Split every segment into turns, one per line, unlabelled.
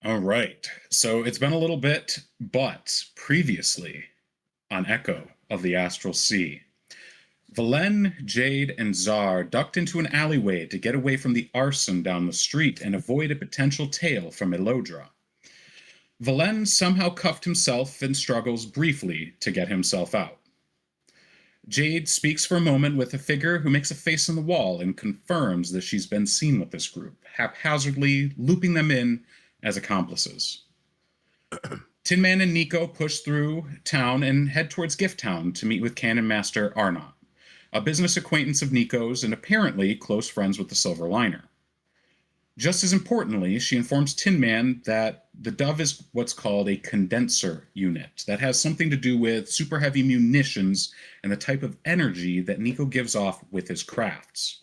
All right. So it's been a little bit, but previously on Echo of the Astral Sea, Valen, Jade, and Zar ducked into an alleyway to get away from the arson down the street and avoid a potential tale from Elodra. Valen somehow cuffed himself and struggles briefly to get himself out. Jade speaks for a moment with a figure who makes a face on the wall and confirms that she's been seen with this group, haphazardly looping them in as accomplices. Tinman and Niko push through town and head towards Gift Town to meet with Cannon Master Arnott, a business acquaintance of Niko's and apparently close friends with the Silver Liner. Just as importantly, she informs Tinman that the Dove is what's called a condenser unit that has something to do with super heavy munitions and the type of energy that Niko gives off with his crafts.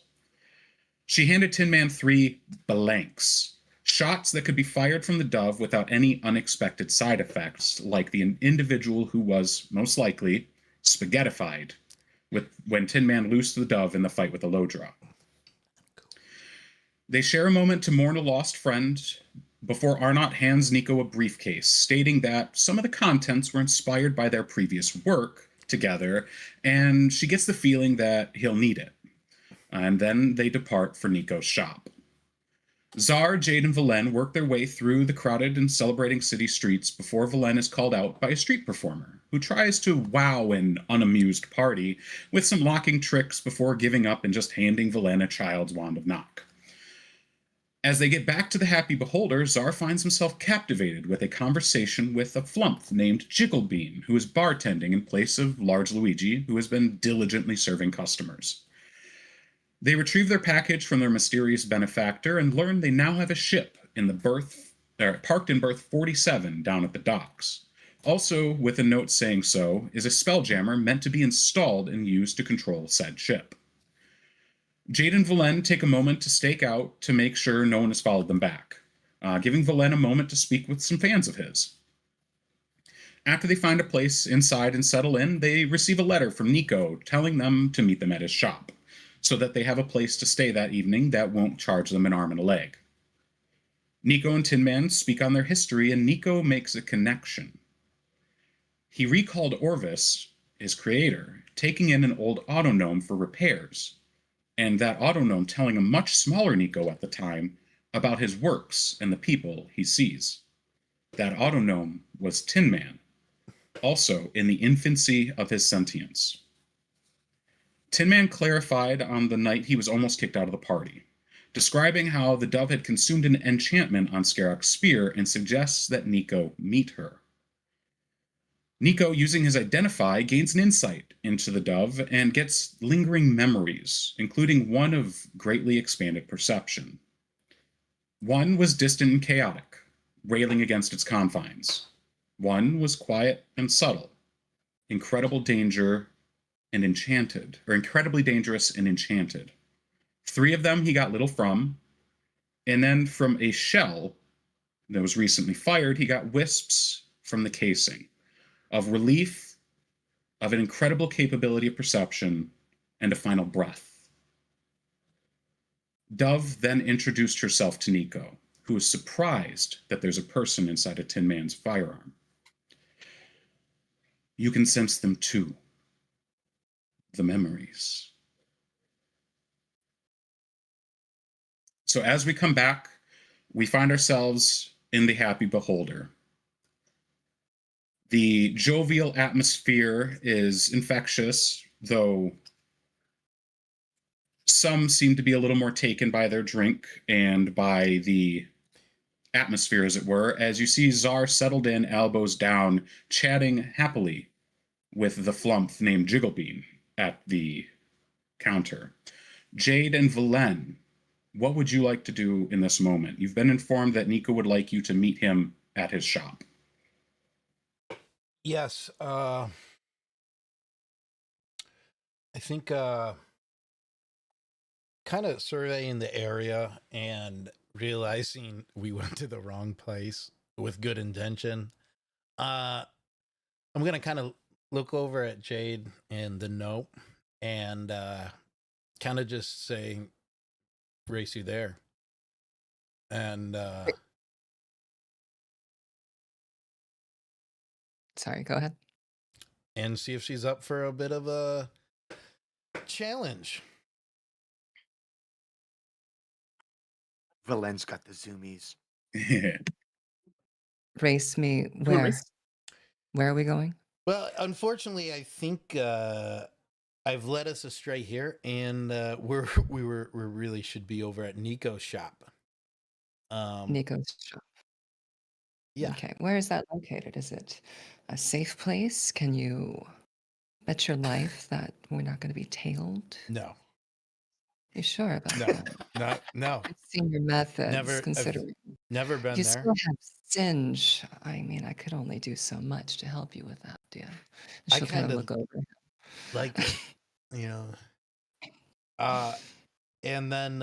She handed Tinman 3 blanks, shots that could be fired from the Dove without any unexpected side effects, like the individual who was, most likely, spaghettified when Tinman loosed the Dove in the fight with Elodra. They share a moment to mourn a lost friend before Arnott hands Niko a briefcase, stating that some of the contents were inspired by their previous work together, and she gets the feeling that he'll need it. And then they depart for Niko's shop. Zar, Jade, and Valen work their way through the crowded and celebrating city streets before Valen is called out by a street performer, who tries to wow an unamused party with some locking tricks before giving up and just handing Valen a child's wand of knock. As they get back to the Happy Beholder, Zar finds himself captivated with a conversation with a flump named Jigglebean, who is bartending in place of Large Luigi, who has been diligently serving customers. They retrieve their package from their mysterious benefactor and learn they now have a ship in the parked in berth 47 down at the docks. Also, with a note saying so, is a spelljammer meant to be installed and used to control said ship. Jade and Valen take a moment to stake out to make sure no one has followed them back, giving Valen a moment to speak with some fans of his. After they find a place inside and settle in, they receive a letter from Niko telling them to meet them at his shop, so that they have a place to stay that evening that won't charge them an arm and a leg. Niko and Tinman speak on their history, and Niko makes a connection. He recalled Orvis, his creator, taking in an old autognome for repairs, and that autognome telling a much smaller Niko at the time about his works and the people he sees. That autognome was Tinman, also in the infancy of his sentience. Tinman clarified on the night he was almost kicked out of the party, describing how the Dove had consumed an enchantment on Scarrock's spear and suggests that Niko meet her. Niko, using his Identify, gains an insight into the Dove and gets lingering memories, including one of greatly expanded perception. One was distant and chaotic, railing against its confines. One was quiet and subtle, incredible danger and enchanted, or incredibly dangerous and enchanted. 3 of them he got little from, and then from a shell that was recently fired, he got wisps from the casing of relief, of an incredible capability of perception, and a final breath. Dove then introduced herself to Niko, who is surprised that there's a person inside of Tinman's firearm. You can sense them too. The memories. So as we come back, we find ourselves in the Happy Beholder. The jovial atmosphere is infectious, though some seem to be a little more taken by their drink and by the atmosphere, as it were, as you see Zar settled in, elbows down, chatting happily with the flump named Jigglebean at the counter. Jade and Valen, what would you like to do in this moment? You've been informed that Niko would like you to meet him at his shop.
Yes, I think kind of surveying the area and realizing we went to the wrong place with good intention. Uh I'm gonna kind of look over at Jade and the note and kind of just say, race you there. And
Sorry, go ahead.
And see if she's up for a bit of a challenge.
Valen's got the zoomies.
Race me
Do a
where?
race?
Where are we going?
Well, unfortunately, I think I've led us astray here, and we really should be over at Niko's shop.
Niko's shop.
Yeah.
Okay, where is that located? Is it a safe place? Can you bet your life that we're not going to be tailed?
No.
You sure about
No.
that?
No.
I've seen your methods,
Never.
considering
Never been
you
there.
still have Singe. I mean, I could only do so much to help you with that, dear.
I
She'll kind of
kinda
look over.
Like it, you know. And then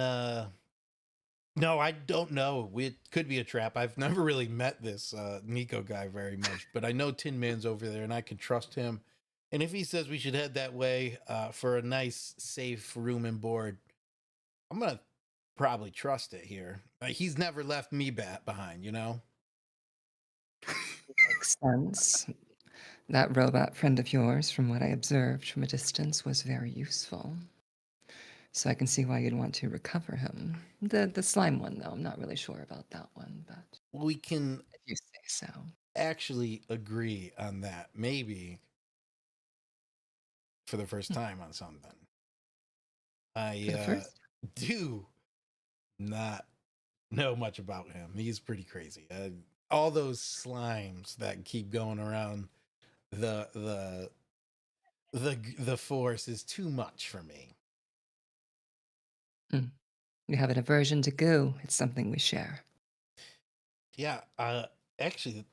no, I don't know. It could be a trap. I've never really met this Niko guy very much, but I know Tinman's over there, and I can trust him. And if he says we should head that way for a nice, safe room and board, I'm gonna probably trust it here. He's never left me behind, you know.
Makes sense. That robot friend of yours, from what I observed from a distance, was very useful. So I can see why you'd want to recover him. The slime one, though, I'm not really sure about that one, but
We can
if you say so.
actually agree on that, maybe for the first time on something.
For the
I
first?
do not know much about him. He's pretty crazy. All those slimes that keep going around the force is too much for me.
You have an aversion to goo. It's something we share.
Yeah, actually,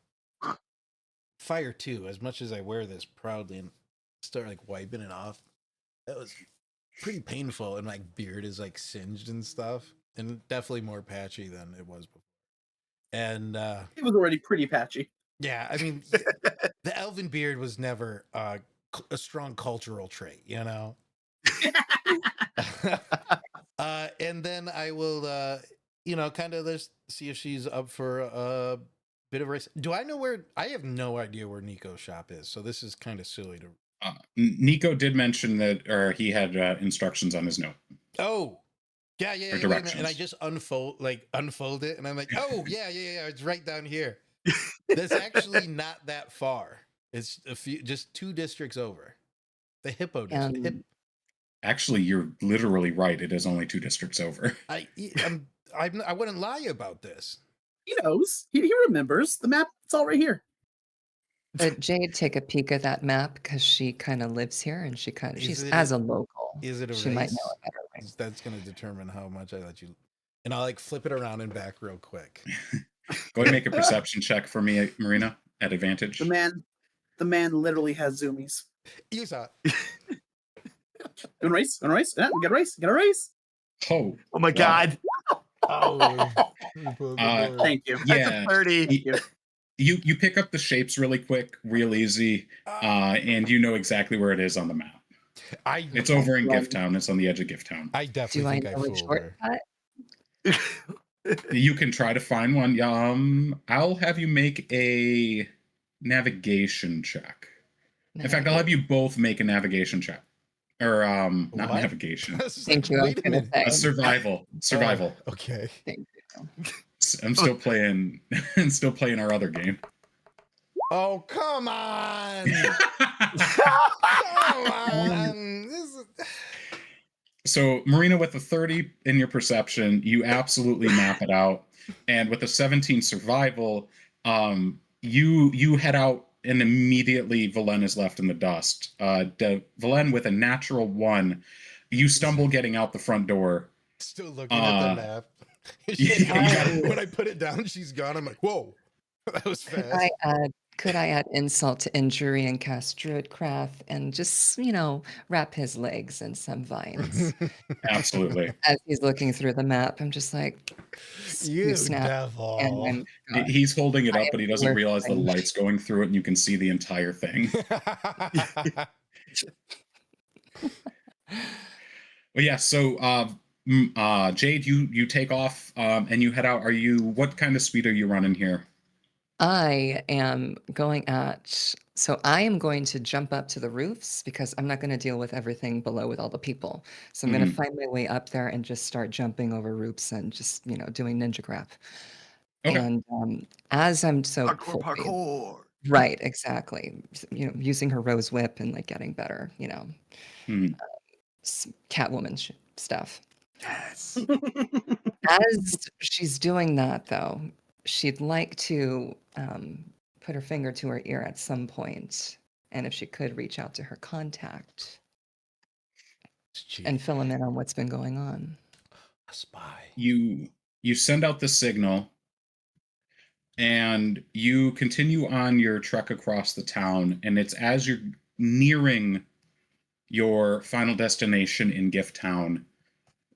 fire too. As much as I wear this proudly and start like wiping it off, that was pretty painful, and my beard is like singed and stuff, and definitely more patchy than it was before. And
It was already pretty patchy.
yeah, I mean, the elven beard was never a strong cultural trait, you know. And then I will, kind of just see if she's up for a bit of a race. Do I know where? I have no idea where Niko's shop is, so this is kind of silly to.
Niko did mention that, or he had instructions on his note.
Oh, yeah.
Or
Wait a minute. And
directions.
I just unfold it, and I'm like, oh yeah, it's right down here. That's actually not that far. It's just 2 districts over. The Hippo district.
Actually, you're literally right. It is only 2 districts over.
I wouldn't lie about this.
He knows. He remembers. The map, it's all right here.
Jade, take a peek at that map because she kind of lives here and she's
it
as
a-
a local.
Is it a
She
race?
might know a better way.
That's going to determine how much I let you. And I'll like flip it around and back real quick.
Go ahead and make a perception check for me, Marina, at advantage.
The man literally has zoomies.
You saw it.
Gonna race? Yeah, we got a race. Got a race.
Oh
my
wow.
God.
Oh,
Thank you.
Yeah.
That's a 30.
Thank you.
You pick up the shapes really quick, real easy, and you know exactly where it is on the map. It's over in Gift Town. It's on the edge of Gift Town.
I
Do
definitely
I
think I
know a
fooled her.
shortcut?
You can try to find one. I'll have you make a navigation check. In fact, I'll have you both make a navigation check. Or not
What?
navigation.
Thank you.
Wait a minute.
A survival. Survival.
Oh, okay.
Thank you.
I'm still playing our other game.
Oh, come on. Come on.
So, Marina, with a 30 in your perception, you absolutely map it out. And with a 17 survival, you head out, and immediately Valen is left in the dust. Valen, with a natural 1, you stumble getting out the front door.
Still looking at the map. When I put it down, she's gone. I'm like, whoa, that was fast.
Could I add insult to injury and cast Druidcraft and just, wrap his legs in some vines?
Absolutely.
As he's looking through the map, I'm just like,
You
snap,
devil.
and I'm gone.
He's holding it up, but he doesn't
worth
realize the
thing.
light's going through it, and you can see the entire thing. Well, yeah. So, Jade, you take off and you head out. What kind of speed are you running here?
I am going at. So I am going to jump up to the roofs because I'm not going to deal with everything below with all the people. So I'm going to
Mhm.
find my way up there and just start jumping over roofs and just, doing ninja crap.
Okay.
And as I'm so
Parkour,
full speed,
parkour.
right, exactly. Using her rose whip and like getting better,
Mhm.
Catwoman stuff.
Yes.
As she's doing that, though, she'd like to put her finger to her ear at some point, and if she could reach out to her contact
It's cheap.
and fill him in on what's been going on.
A spy.
You send out the signal, and you continue on your trek across the town, and it's as you're nearing your final destination in Gift Town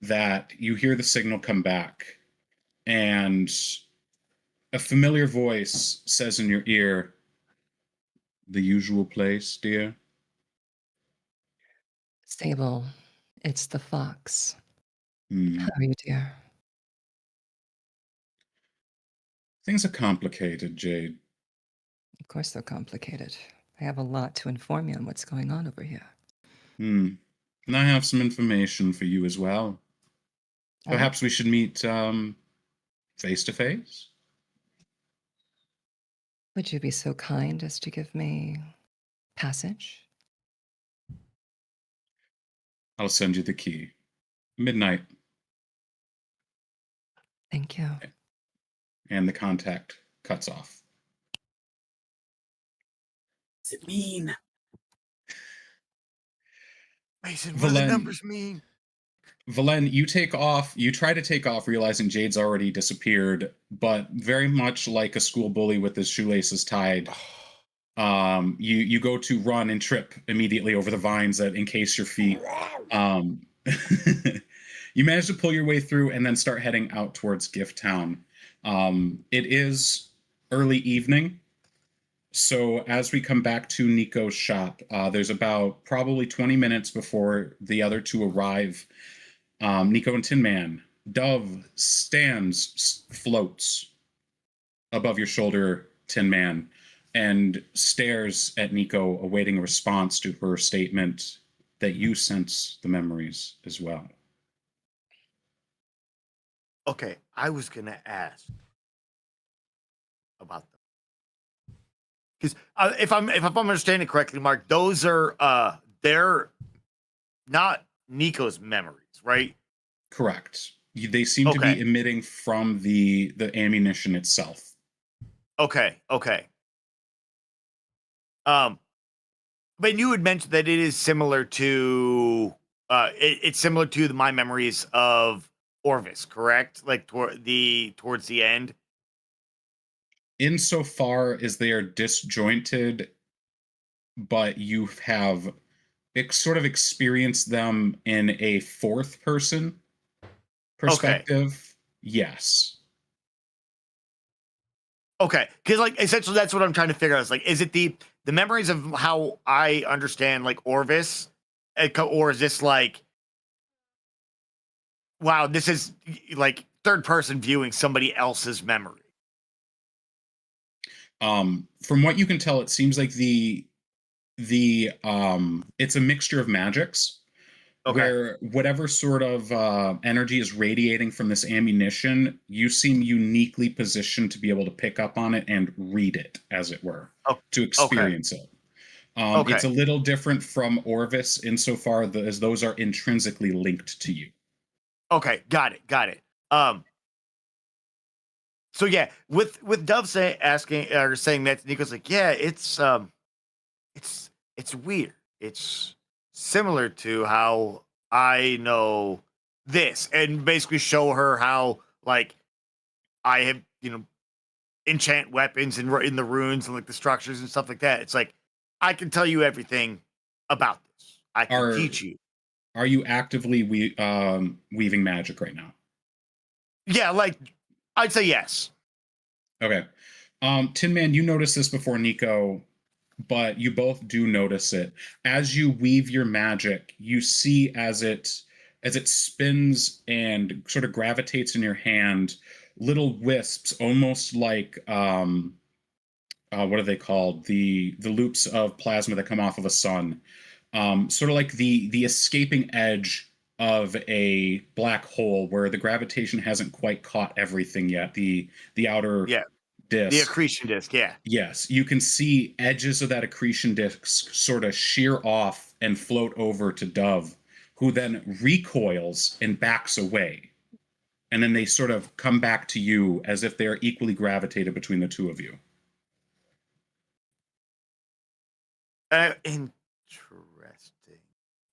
that you hear the signal come back, and a familiar voice says in your ear, "The usual place, dear."
Sable, it's the fox.
Hmm.
How are you, dear?
Things are complicated, Jade.
Of course they're complicated. I have a lot to inform you on what's going on over here.
Hmm. And I have some information for you as well.
Oh,
Perhaps we should meet face to face?
would you be so kind as to give me passage?
I'll send you the key. Midnight,
Thank you.
and the contact cuts off.
What's it mean?
Mason, what do the
Valen,
numbers mean?
Valen, you take off. You try to take off, realizing Jade's already disappeared. But very much like a school bully with his shoelaces tied, you go to run and trip immediately over the vines that encase your feet. Um, you manage to pull your way through and then start heading out towards Gift Town. It is early evening. So as we come back to Niko's shop, there's about probably 20 minutes before the other two arrive. Niko and Tinman. Dove floats above your shoulder, Tinman, and stares at Niko, awaiting a response to her statement that you sense the memories as well.
Okay, I was gonna ask about them because if I'm understanding correctly, Mark, those are they're not Nico's memories, right?
Correct. They seem to
Okay,
be emitting from the ammunition itself.
okay. Um, but you had mentioned that it is similar to it's similar to my memories of Orvis, correct? Like towards the end.
Insofar as they are disjointed, but you have sort of experienced them in a fourth person
Okay.
perspective, yes.
Okay, because like essentially that's what I'm trying to figure out. Is like, is it the memories of how I understand like Orvis, or is this like, wow, this is like third person viewing somebody else's memory?
From what you can tell, it seems like the it's a mixture of magics
Okay,
where whatever sort of energy is radiating from this ammunition, you seem uniquely positioned to be able to pick up on it and read it, as it were,
oh,
to
okay,
experience it. It's
okay,
a little different from Orvis insofar as those are intrinsically linked to you.
okay, got it. Um, so yeah, with Dove asking or saying that, Nico's like, yeah, it's weird. It's similar to how I know this, and basically show her how like I have, enchant weapons in the runes and like the structures and stuff like that. It's like I can tell you everything about this. I can
Are
teach you.
are you actively weaving magic right now?
Yeah, like I'd say yes.
Okay. Tin Man, you noticed this before Niko, but you both do notice it. As you weave your magic, you see as it spins and sort of gravitates in your hand, little wisps, almost like what are they called? The loops of plasma that come off of a sun. Sort of like the escaping edge of a black hole where the gravitation hasn't quite caught everything yet. The outer
Yeah.
disk.
The accretion disk, yeah.
Yes, you can see edges of that accretion disk sort of shear off and float over to Dove, who then recoils and backs away. And then they sort of come back to you as if they are equally gravitated between the two of you.
Interesting.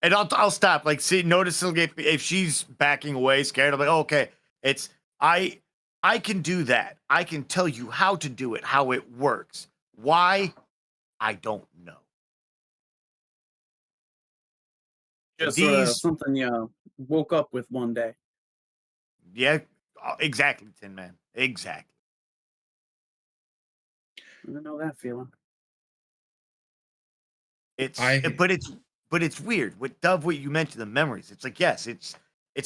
And I'll stop. Like, see, notice if she's backing away, scared. I'm like, oh, okay, it's I can do that. I can tell you how to do it, how it works. Why? I don't know.
Just sort of something you woke up with one day.
Yeah, exactly, Tinman. Exactly.
I know that feeling.
But it's weird with Dove. What you mentioned, the memories. It's like, yes, it's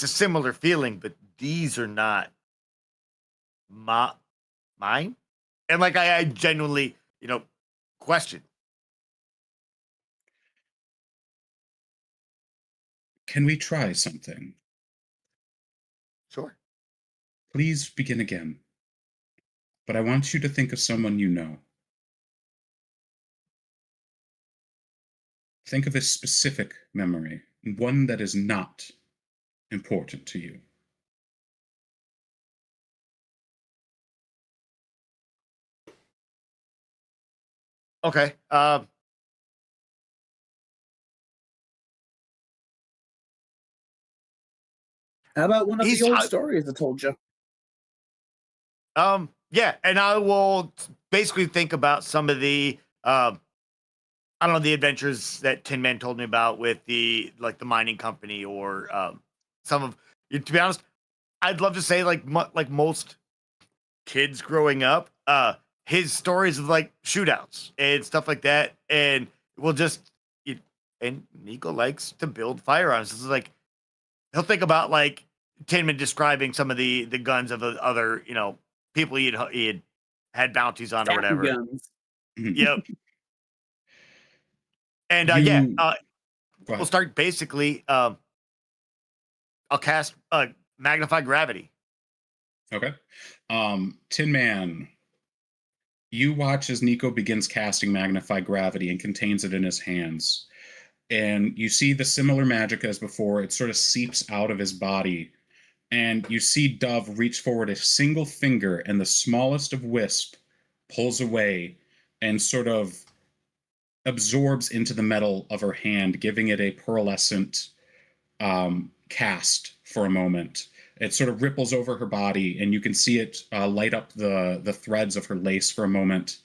a similar feeling, but these are not mine. And like I genuinely, question.
Can we try something?
Sure.
Please begin again. But I want you to think of someone you know. Think of a specific memory, one that is not important to you.
Okay.
How about one of the old stories I told you?
Yeah, and I will basically think about some of the I don't know, the adventures that Tinman told me about with the mining company, or some of, to be honest, I'd love to say like most kids growing up, his stories of like shootouts and stuff like that, and we'll just and Niko likes to build firearms. This is like, he'll think about like Tinman describing some of the guns of the other people he had bounties on or whatever.
Guns.
Yep. And we'll start basically. I'll cast magnify gravity.
Okay. Tinman, you watch as Niko begins casting magnify gravity and contains it in his hands. And you see the similar magic as before. It sort of seeps out of his body. And you see Dove reach forward a single finger, and the smallest of wisp pulls away and sort of absorbs into the metal of her hand, giving it a pearlescent cast for a moment. It sort of ripples over her body, and you can see it light up the threads of her lace for a moment.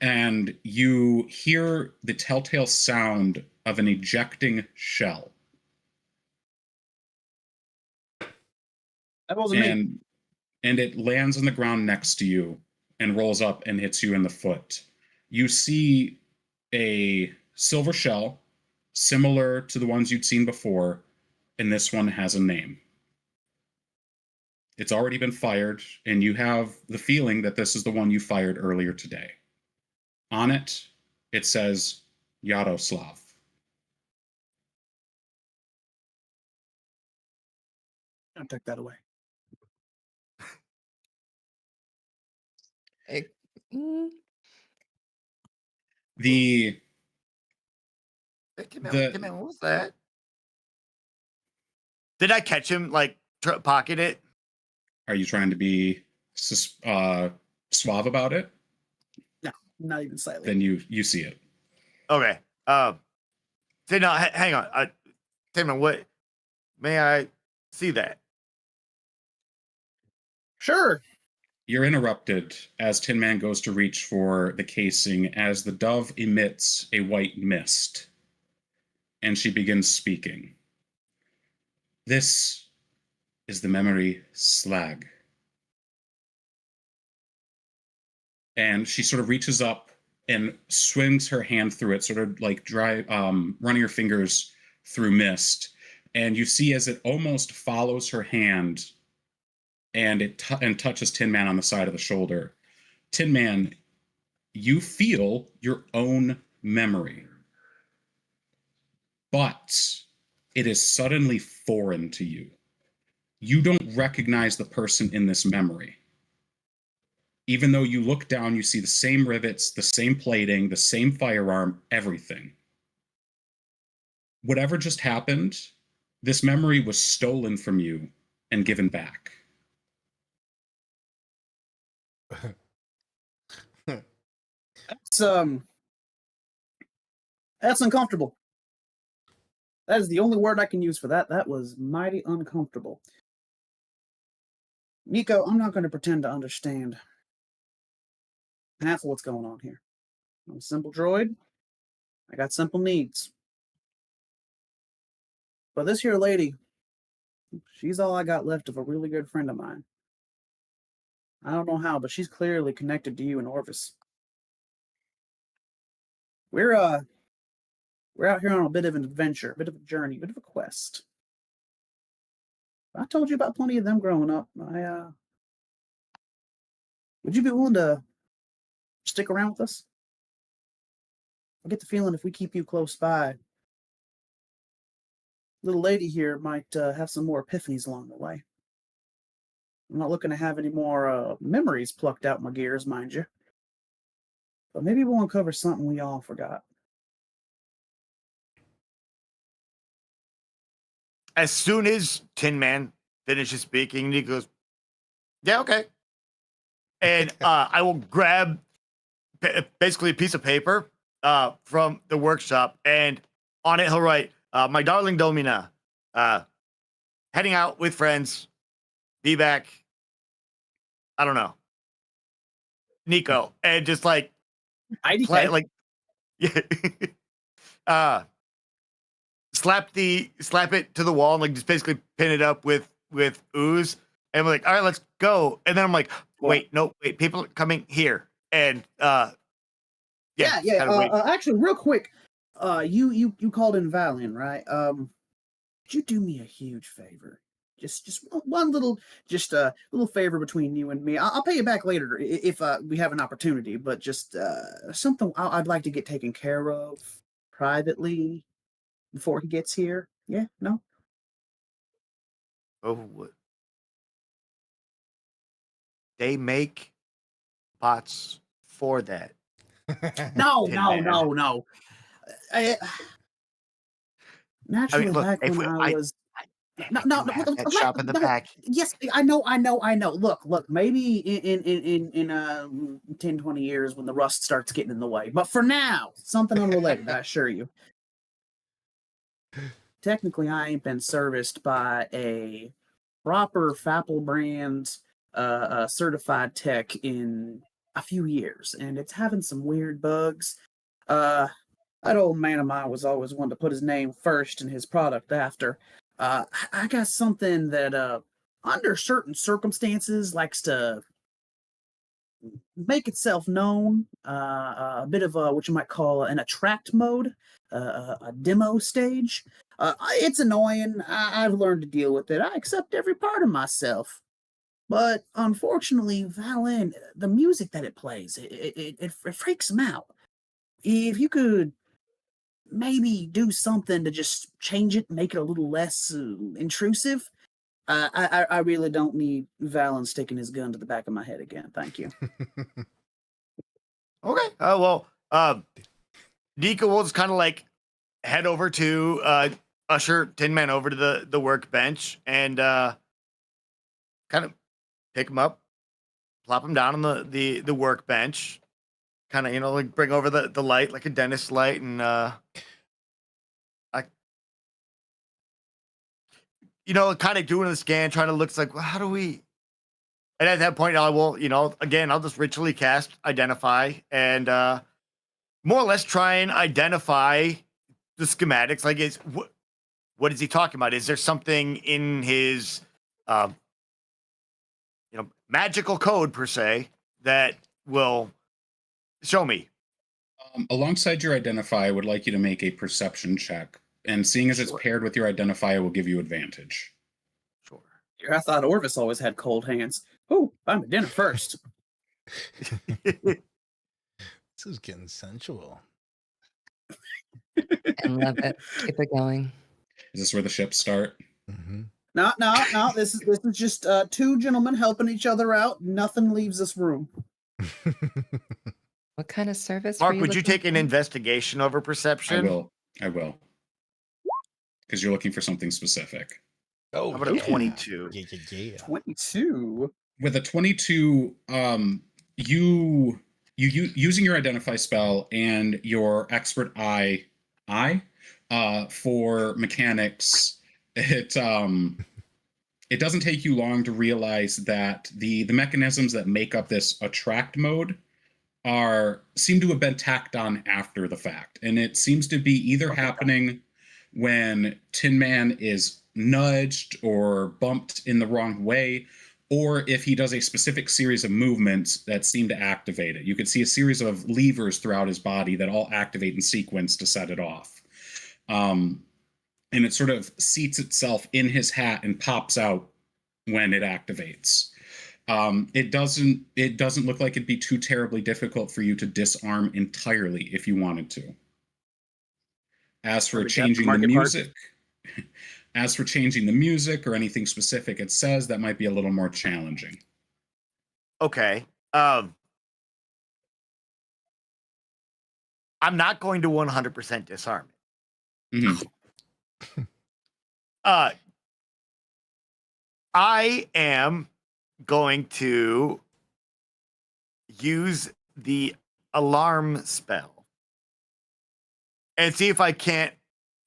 And you hear the telltale sound of an ejecting shell.
That wasn't me.
And it lands on the ground next to you and rolls up and hits you in the foot. You see a silver shell, similar to the ones you'd seen before, and this one has a name. It's already been fired, and you have the feeling that this is the one you fired earlier today. On it, it says Yaroslav.
I'll take that away.
The
Tinman, what was that? Did I catch him like pocket it?
Are you trying to be suave about it?
No, not even slightly.
Then you see it.
Okay. So no, hang on. Tinman, what? May I see that?
Sure.
You're interrupted as Tinman goes to reach for the casing as the dove emits a white mist. And she begins speaking. This is the memory slag. And she sort of reaches up and swings her hand through it, sort of like running her fingers through mist. And you see as it almost follows her hand and it touches Tinman on the side of the shoulder. Tinman, You feel your own memory, but it is suddenly foreign to you. You don't recognize the person in this memory. Even though you look down, you see the same rivets, the same plating, the same firearm, everything. Whatever just happened, this memory was stolen from you and given back.
That's uncomfortable. That is the only word I can use for that. That was mighty uncomfortable. Niko, I'm not going to pretend to understand half of what's going on here. I'm a simple droid. I got simple needs. But this here lady, she's all I got left of a really good friend of mine. I don't know how, but she's clearly connected to you and Orvis. We're out here on a bit of an adventure, a bit of a journey, a bit of a quest. I told you about plenty of them growing up. Would you be willing to stick around with us? I get the feeling if we keep you close by, little lady here might have some more epiphanies along the way. I'm not looking to have any more memories plucked out my gears, mind you. But maybe we'll uncover something we all forgot.
As soon as Tinman finishes speaking, he goes, "Yeah, okay." And I will grab basically a piece of paper from the workshop, and on it he'll write, "My darling Domina, heading out with friends. Be back. I don't know, Niko," and just like
IDK.
like uh slap it to the wall and like just basically pin it up with ooze, and we're like, all right, let's go. And then I'm like, wait, people are coming here. And
yeah. Actually, real quick, you called in Valen, right? Could you do me a huge favor? Just one little, just a little favor between you and me. I'll pay you back later if we have an opportunity. But just something I'd like to get taken care of privately before he gets here. Yeah, no.
oh, they make bots for that.
No. Naturally,
look,
back when I was. No,
that shop in the back.
Yes, I know. Look, maybe in 10, 20 years when the rust starts getting in the way. But for now, something unrelated, I assure you. Technically, I ain't been serviced by a proper firebrand certified tech in a few years, and it's having some weird bugs. That old man of mine was always one to put his name first and his product after. I got something that, under certain circumstances, likes to make itself known. A bit of what you might call an attract mode, a demo stage. It's annoying. I've learned to deal with it. I accept every part of myself. But unfortunately, Valen, the music that it plays, it freaks him out. If you could maybe do something to just change it, make it a little less intrusive. I really don't need Valen sticking his gun to the back of my head again. Thank you.
Okay. Well, Niko will just kind of like head over to usher Tinman over to the workbench and kind of pick him up, plop him down on the workbench, kind of, like bring over the light like a dentist light, and kind of doing the scan, trying to look like, well, how do we? And at that point, I will, again, I'll just ritually cast identify and more or less try and identify the schematics. Like, what is he talking about? Is there something in his, magical code per se that will show me?
Alongside your identify, I would like you to make a perception check. And seeing as it's paired with your identify, will give you advantage.
Sure.
I thought Orvis always had cold hands. Oh, I'm at dinner first.
This is getting sensual.
I love it. Keep it going.
Is this where the ships start?
Mm-hmm.
No. This is just two gentlemen helping each other out. Nothing leaves this room.
What kind of service?
Mark,
were
would you
looking
take an
for?
investigation over perception?
I will. Because you're looking for something specific.
Oh,
How about a
yeah.
22?
Yeah.
22.
With a 22, you using your identify spell and your expert eye for mechanics, it doesn't take you long to realize that the mechanisms that make up this attract mode seem to have been tacked on after the fact, and it seems to be either happening when Tinman is nudged or bumped in the wrong way, or if he does a specific series of movements that seem to activate it. You can see a series of levers throughout his body that all activate in sequence to set it off. And it sort of seats itself in his hat and pops out when it activates. It doesn't look like it'd be too terribly difficult for you to disarm entirely if you wanted to. As for changing the music, or anything specific it says, that might be a little more challenging.
Okay. I'm not going to 100% disarm it.
Mm-hmm.
I am going to use the alarm spell and see if I can't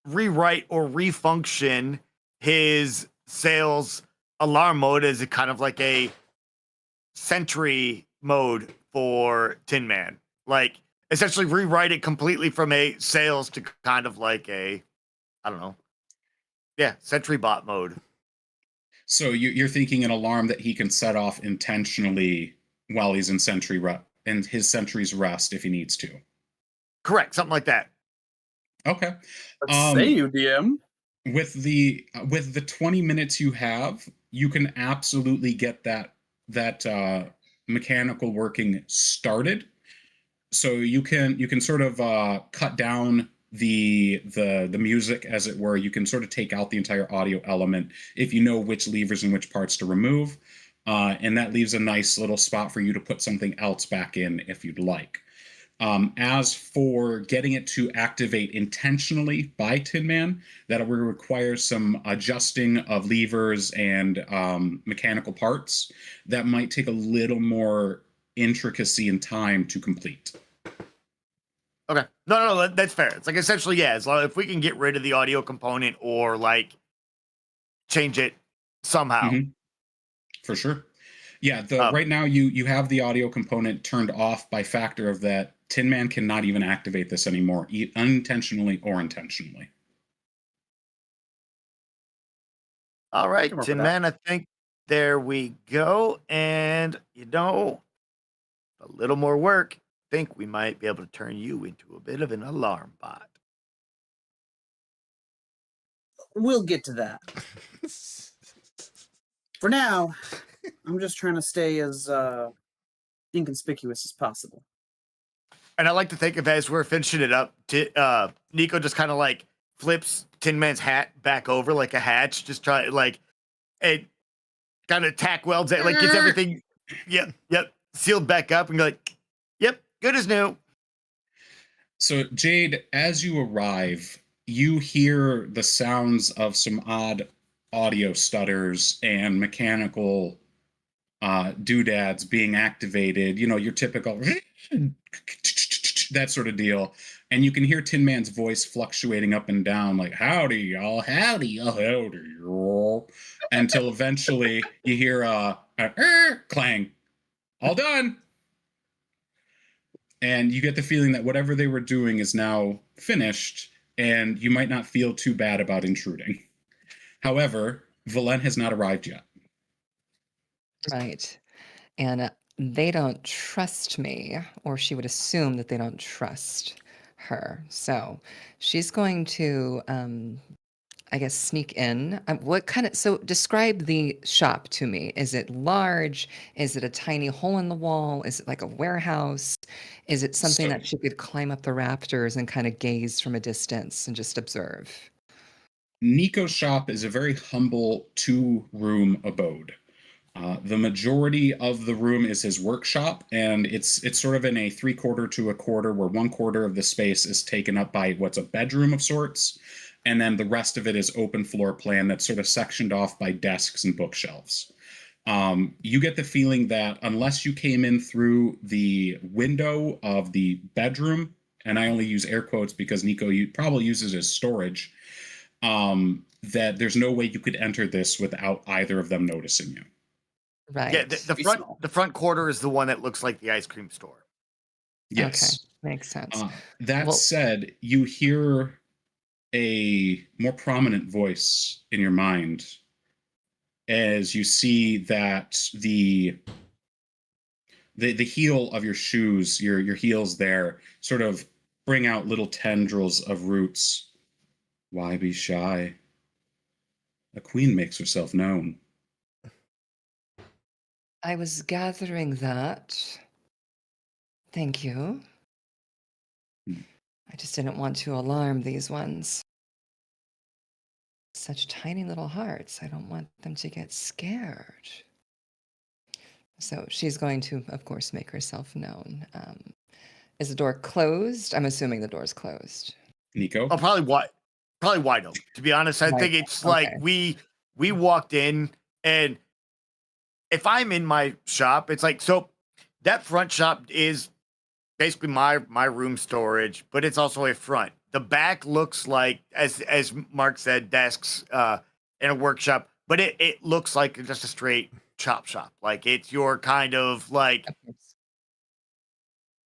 rewrite or refunction his sales alarm mode as a kind of like a sentry mode for Tinman. Like, essentially rewrite it completely from a sales to kind of like a, I don't know. Yeah, sentry bot mode.
So you're thinking an alarm that he can set off intentionally while he's in and his sentry's rest if he needs to.
Correct, something like that.
Okay.
Let's say you, DM.
With the 20 minutes you have, you can absolutely get that mechanical working started. So you can sort of cut down the music, as it were. You can sort of take out the entire audio element if you know which levers and which parts to remove, and that leaves a nice little spot for you to put something else back in if you'd like. As for getting it to activate intentionally by Tinman, that will require some adjusting of levers and mechanical parts. That might take a little more intricacy and time to complete.
Okay. No, that's fair. It's like essentially, yeah, as long if we can get rid of the audio component or like change it somehow.
Mm-hmm. For sure. Yeah, right now you have the audio component turned off by factor of that. Tinman cannot even activate this anymore, unintentionally or intentionally.
All right, Tinman, I think there we go. And, a little more work. I think we might be able to turn you into a bit of an alarm bot.
We'll get to that. For now, I'm just trying to stay as inconspicuous as possible.
And I like to think of as we're finishing it up, Niko just kind of like flips Tinman's hat back over like a hatch, just try like it kind of tack welds it, like gets everything yep, sealed back up and like, yep, good as new.
So Jade, as you arrive, you hear the sounds of some odd audio stutters and mechanical doodads being activated, your typical that sort of deal. And you can hear Tinman's voice fluctuating up and down like, howdy, y'all, until eventually you hear a clang. All done. And you get the feeling that whatever they were doing is now finished, and you might not feel too bad about intruding. However, Valen has not arrived yet.
Right. And they don't trust me, or she would assume that they don't trust her. So she's going to, I guess, sneak in. So describe the shop to me. Is it large? Is it a tiny hole in the wall? Is it like a warehouse? Is it something
So
that she could climb up the rafters and kind of gaze from a distance and just observe?
Niko's shop is a very humble 2-room abode. The majority of the room is his workshop, and it's sort of in a 3/4 to a quarter, where 1/4 of the space is taken up by what's a bedroom of sorts, and then the rest of it is open floor plan that's sort of sectioned off by desks and bookshelves. You get the feeling that unless you came in through the window of the bedroom, and I only use air quotes because Niko probably uses it as storage, that there's no way you could enter this without either of them noticing you.
Right.
Yeah, the
Be
front
small.
the front quarter is the one that looks like the ice cream store.
Okay.
Yes.
Makes sense.
That
Well-
said, you hear a more prominent voice in your mind as you see that the heel of your shoes, your heels there, sort of bring out little tendrils of roots. Why be shy? A queen makes herself known.
I was gathering that. Thank you.
Hmm.
I just didn't want to alarm these ones. Such tiny little hearts. I don't want them to get scared. So she's going to, of course, make herself known. Is the door closed? I'm assuming the door's closed.
Niko?
Oh, probably wide open. To be honest, I
Wide
think it's like
okay.
we walked in, and if I'm in my shop, it's like, so that front shop is basically my room storage, but it's also a front. The back looks like, as Mark said, desks in a workshop, but it looks like just a straight chop shop. Like it's your kind of like
Of course.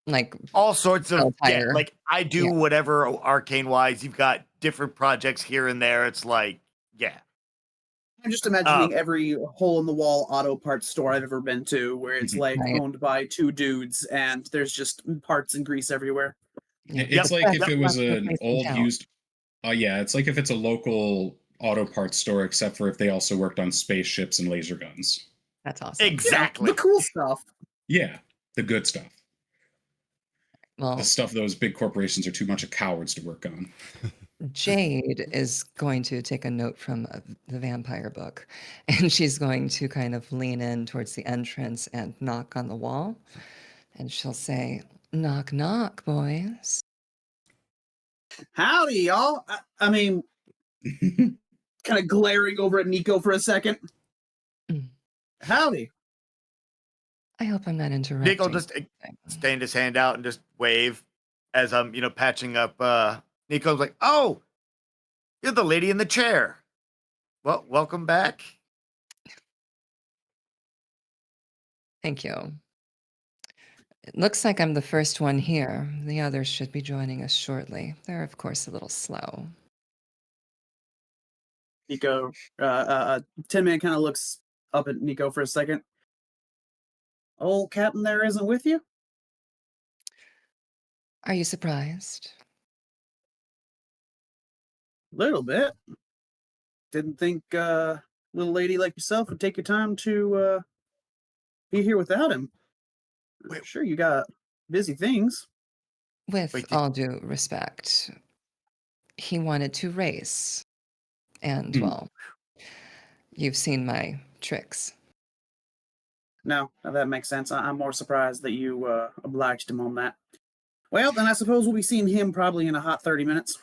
Like,
all sorts of
Hellfire.
like I do
Yeah.
whatever arcane wise. You've got different projects here and there. It's like, yeah.
I'm just imagining every hole in the wall auto parts store I've ever been to, where it's like
Right.
owned by 2 dudes, and there's just parts and grease everywhere.
Yeah.
It's
The
like if
best
it was
possible
an
place in
old
town.
used yeah, it's like if it's a local auto parts store, except for if they also worked on spaceships and laser guns.
That's awesome.
Exactly.
The cool stuff.
Yeah, the good stuff. The
Well,
stuff those big corporations are too much of cowards to work on.
Jade is going to take a note from the vampire book, and she's going to kind of lean in towards the entrance and knock on the wall. And she'll say, "Knock, knock, boys."
Howdy, y'all. I mean, kind of glaring over at Niko for a second.
Mm.
Howdy.
I hope I'm not interrupting.
Niko just extend his hand out and just wave as I'm, patching up. Niko's like, "Oh, you're the lady in the chair. Well, welcome back."
Thank you. It looks like I'm the first one here. The others should be joining us shortly. They're, of course, a little slow.
Niko, Tinman kind of looks up at Niko for a second. Old Captain there isn't with you?
Are you surprised?
Little bit. Didn't think little lady like yourself would take your time to be here without him.
Wait.
Sure, you got busy things.
With
Wait,
all due respect, he wanted to race. And,
Hmm.
well, you've seen my tricks.
No, that makes sense. I'm more surprised that you obliged him on that. Well, then I suppose we'll be seeing him probably in a hot 30 minutes.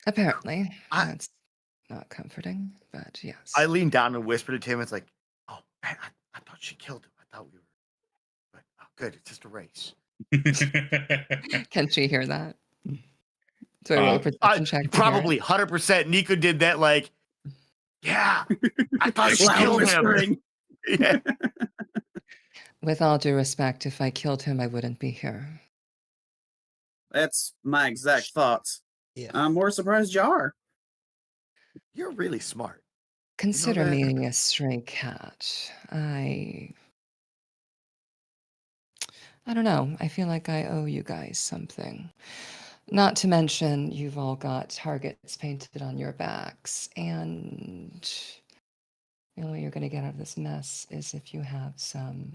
Apparently.
I-
That's not comforting, but yes.
I leaned down and whispered to him. It's like, "Oh man, I thought she killed him. I thought we were, but good. It's just a race."
Can she hear that? Do I roll a perception check? to hear it?
Probably 100%. Niko did that. Like, yeah, I thought she
Loud
killed him.
whispering.
Yeah.
With all due respect, if I killed him, I wouldn't be here.
That's my exact thoughts.
Yeah.
I'm more surprised you are.
You're really smart.
Consider
that?
me a stray cat. I don't know. I feel like I owe you guys something. Not to mention, you've all got targets painted on your backs, and the only way you're going to get out of this mess is if you have some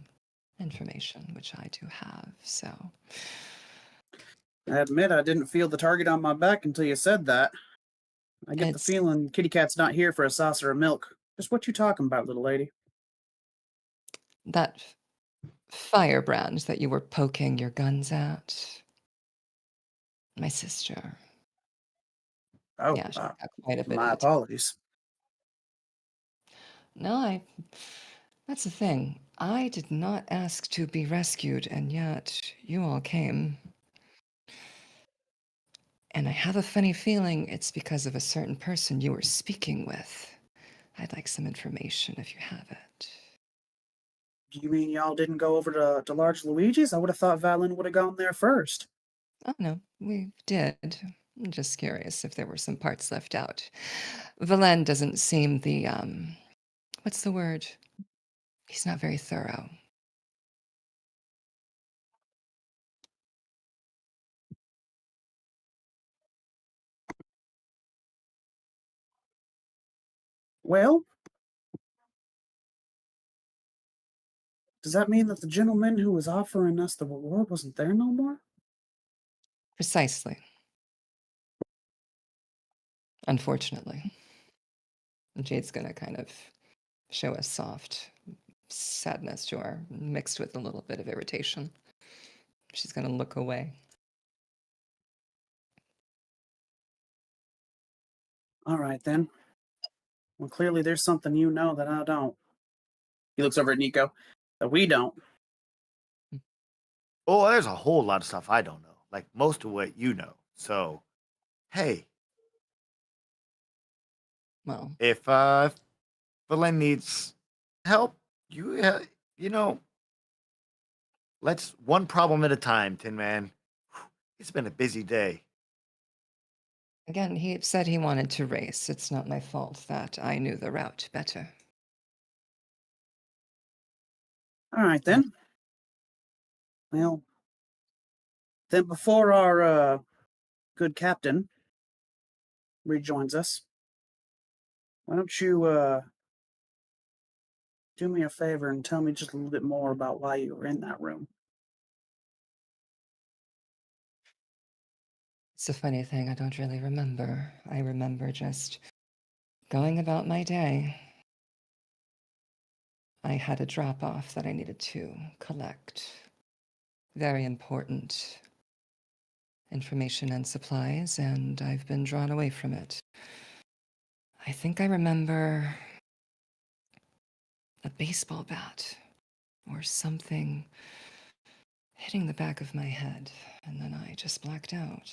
information, which I do have. So,
I admit I didn't feel the target on my back until you said that. I get the
it's
feeling Kitty Cat's not here for a saucer of milk. Just what you talking about, little lady?
that firebrand that you were poking your guns at. My sister.
Oh,
Yeah, she's got quite a bit
my
of it.
apologies.
No, that's the thing. I did not ask to be rescued, and yet you all came. And I have a funny feeling it's because of a certain person you were speaking with. I'd like some information if you have it.
Do you mean y'all didn't go over to Large Luigi's? I would have thought Valen would have gone there first.
Oh, no, we did. I'm just curious if there were some parts left out. Valen doesn't seem the, what's the word? He's not very thorough.
Well, does that mean that the gentleman who was offering us the reward wasn't there no more?
Precisely. Unfortunately. Jade's gonna kind of show a soft sadness to her, mixed with a little bit of irritation. She's gonna look away.
All right, then. Well, clearly there's something you know that I don't. He looks over at Niko. That we don't.
Oh, there's a whole lot of stuff I don't know, like most of what you know. So, hey,
Well,
if Valen needs help, you know, let's one problem at a time, Tin Man. It's been a busy day.
again, he said he wanted to race. It's not my fault that I knew the route better.
All right, then. Well, then before our good captain rejoins us, why don't you do me a favor and tell me just a little bit more about why you were in that room?
It's a funny thing, I don't really remember. I remember just going about my day. I had a drop off that I needed to collect. Very important information and supplies, and I've been drawn away from it. I think I remember a baseball bat or something hitting the back of my head, and then I just blacked out.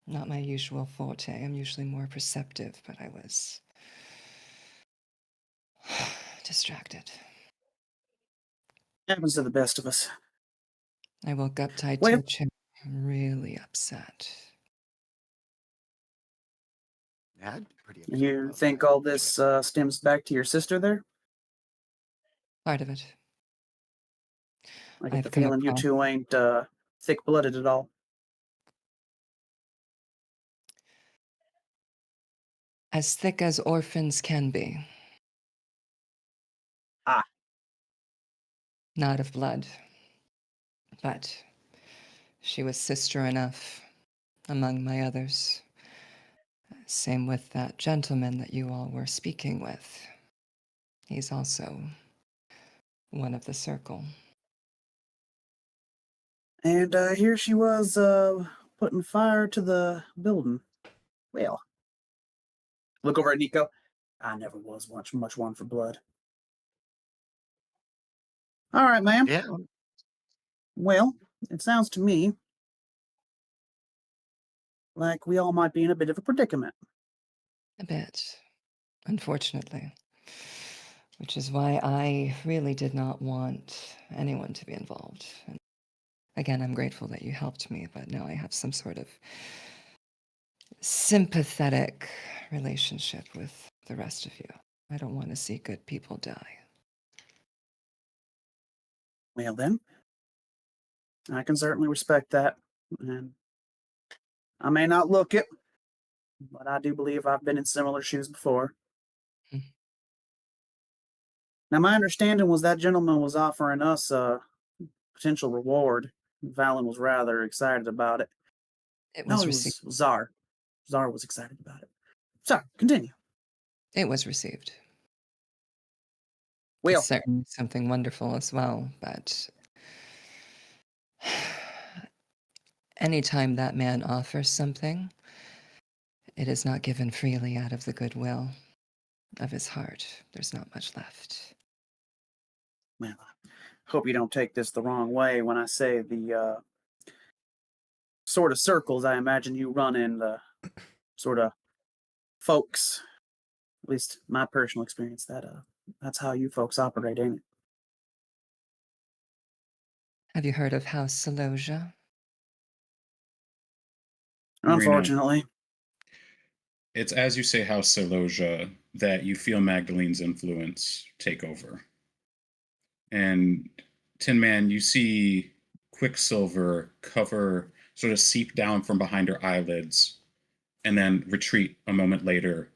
Not my usual forte. I'm usually more perceptive, but I was distracted.
Happens to the best of us.
I woke up tied to
Well,
a chair, really upset.
Yeah, I'd be pretty upset
you
about
think
that.
all this stems back to your sister there?
Part of it.
I get the
I've come
feeling you
across
two ain't thick-blooded at all.
as thick as orphans can be.
Ah.
Not of blood, but she was sister enough among my others. Same with that gentleman that you all were speaking with. He's also one of the circle.
And here she was putting fire to the building. Well, look over at Niko. I never was much one for blood. All right, ma'am.
Yeah,
Well, it sounds to me like we all might be in a bit of a predicament.
A bit, unfortunately. Which is why I really did not want anyone to be involved. And again, I'm grateful that you helped me, but now I have some sort of sympathetic relationship with the rest of you. I don't want to see good people die.
Well, then, I can certainly respect that. And I may not look it, but I do believe I've been in similar shoes before.
Hmm.
Now, my understanding was that gentleman was offering us a potential reward. Valen was rather excited about it.
It
No,
was
it
received.
was Czar. Czar was excited about it. Sorry, continue.
It was received.
Well,
It's certainly something wonderful as well, but anytime that man offers something, it is not given freely out of the goodwill of his heart. There's not much left.
well, I hope you don't take this the wrong way when I say the sort of circles I imagine you run in, the sort of folks, at least my personal experience, that's how you folks operate, ain't it?
Have you heard of House Celosia?
Marina,
Unfortunately.
it's as you say, House Celosia, that you feel Magdalene's influence take over. And Tinman, you see Quicksilver sort of seep down from behind her eyelids, and then retreat a moment later.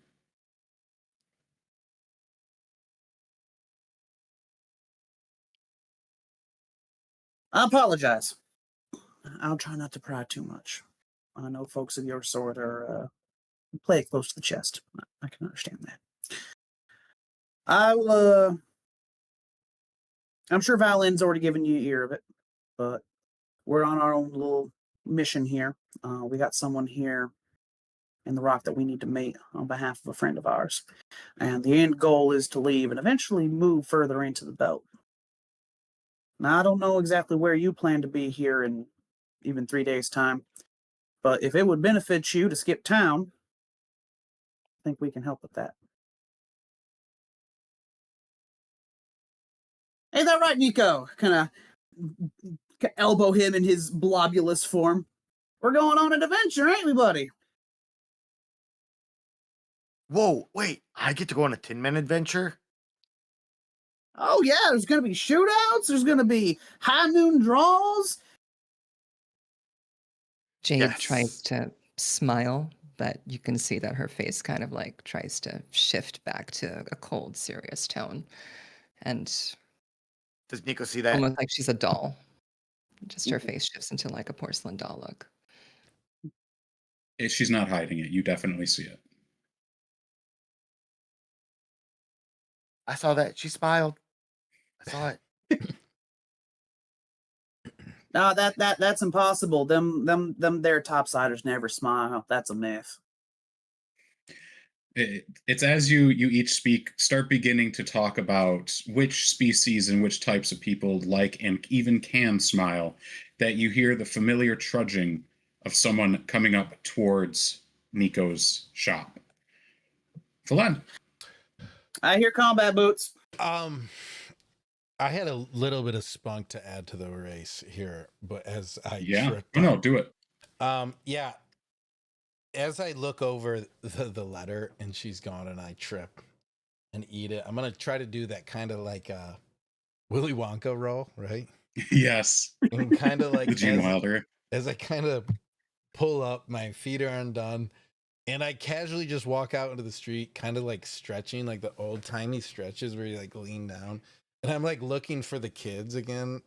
I apologize. I'll try not to pry too much. I know folks of your sort are play it close to the chest. I can understand that. I'm sure Valen's already given you an ear of it, but we're on our own little mission here. We got someone here in the rock that we need to meet on behalf of a friend of ours. And the end goal is to leave and eventually move further into the belt. Now, I don't know exactly where you plan to be here in even 3 days' time, but if it would benefit you to skip town, I think we can help with that. Ain't that right, Niko? Kind of elbow him in his blobulous form. We're going on an adventure, ain't we, buddy?
Whoa, wait! I get to go on a Tinman adventure.
Oh yeah, there's gonna be shootouts. There's gonna be high noon draws.
Jade
Yes.
tries to smile, but you can see that her face kind of like tries to shift back to a cold, serious tone. And
Does Niko see that?
almost like she's a doll. Just her face shifts into like a porcelain doll look.
She's not hiding it. You definitely see it.
I saw that. She smiled. I saw it.
No, that's impossible. Them their topsiders never smile. That's a myth.
It's as you each start beginning to talk about which species and which types of people like and even can smile, that you hear the familiar trudging of someone coming up towards Niko's shop. Valen.
I hear combat boots.
I had a little bit of spunk to add to the race here, but as I tripped
no, do it.
yeah. As I look over the letter and she's gone and I trip and eat it, I'm gonna try to do that kind of like a Willy Wonka roll, right?
Yes.
And kind of like
The Gene Wilder.
as I kind of pull up, my feet are undone, and I casually just walk out into the street, kind of like stretching, like the old timey stretches where you like lean down. And I'm like looking for the kids again.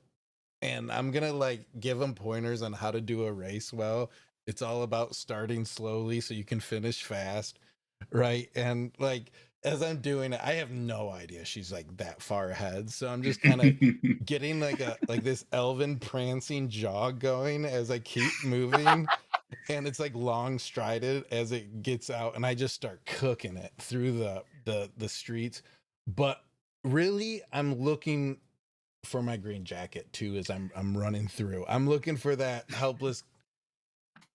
And I'm going to like give them pointers on how to do a race well. It's all about starting slowly so you can finish fast. Right. And like, as I'm doing it, I have no idea she's like that far ahead. So I'm just kind of getting like this elven prancing jog going as I keep moving. And it's like long strided as it gets out, and I just start cooking it through the streets. But really, I'm looking for my green jacket too as I'm running through. I'm looking for that helpless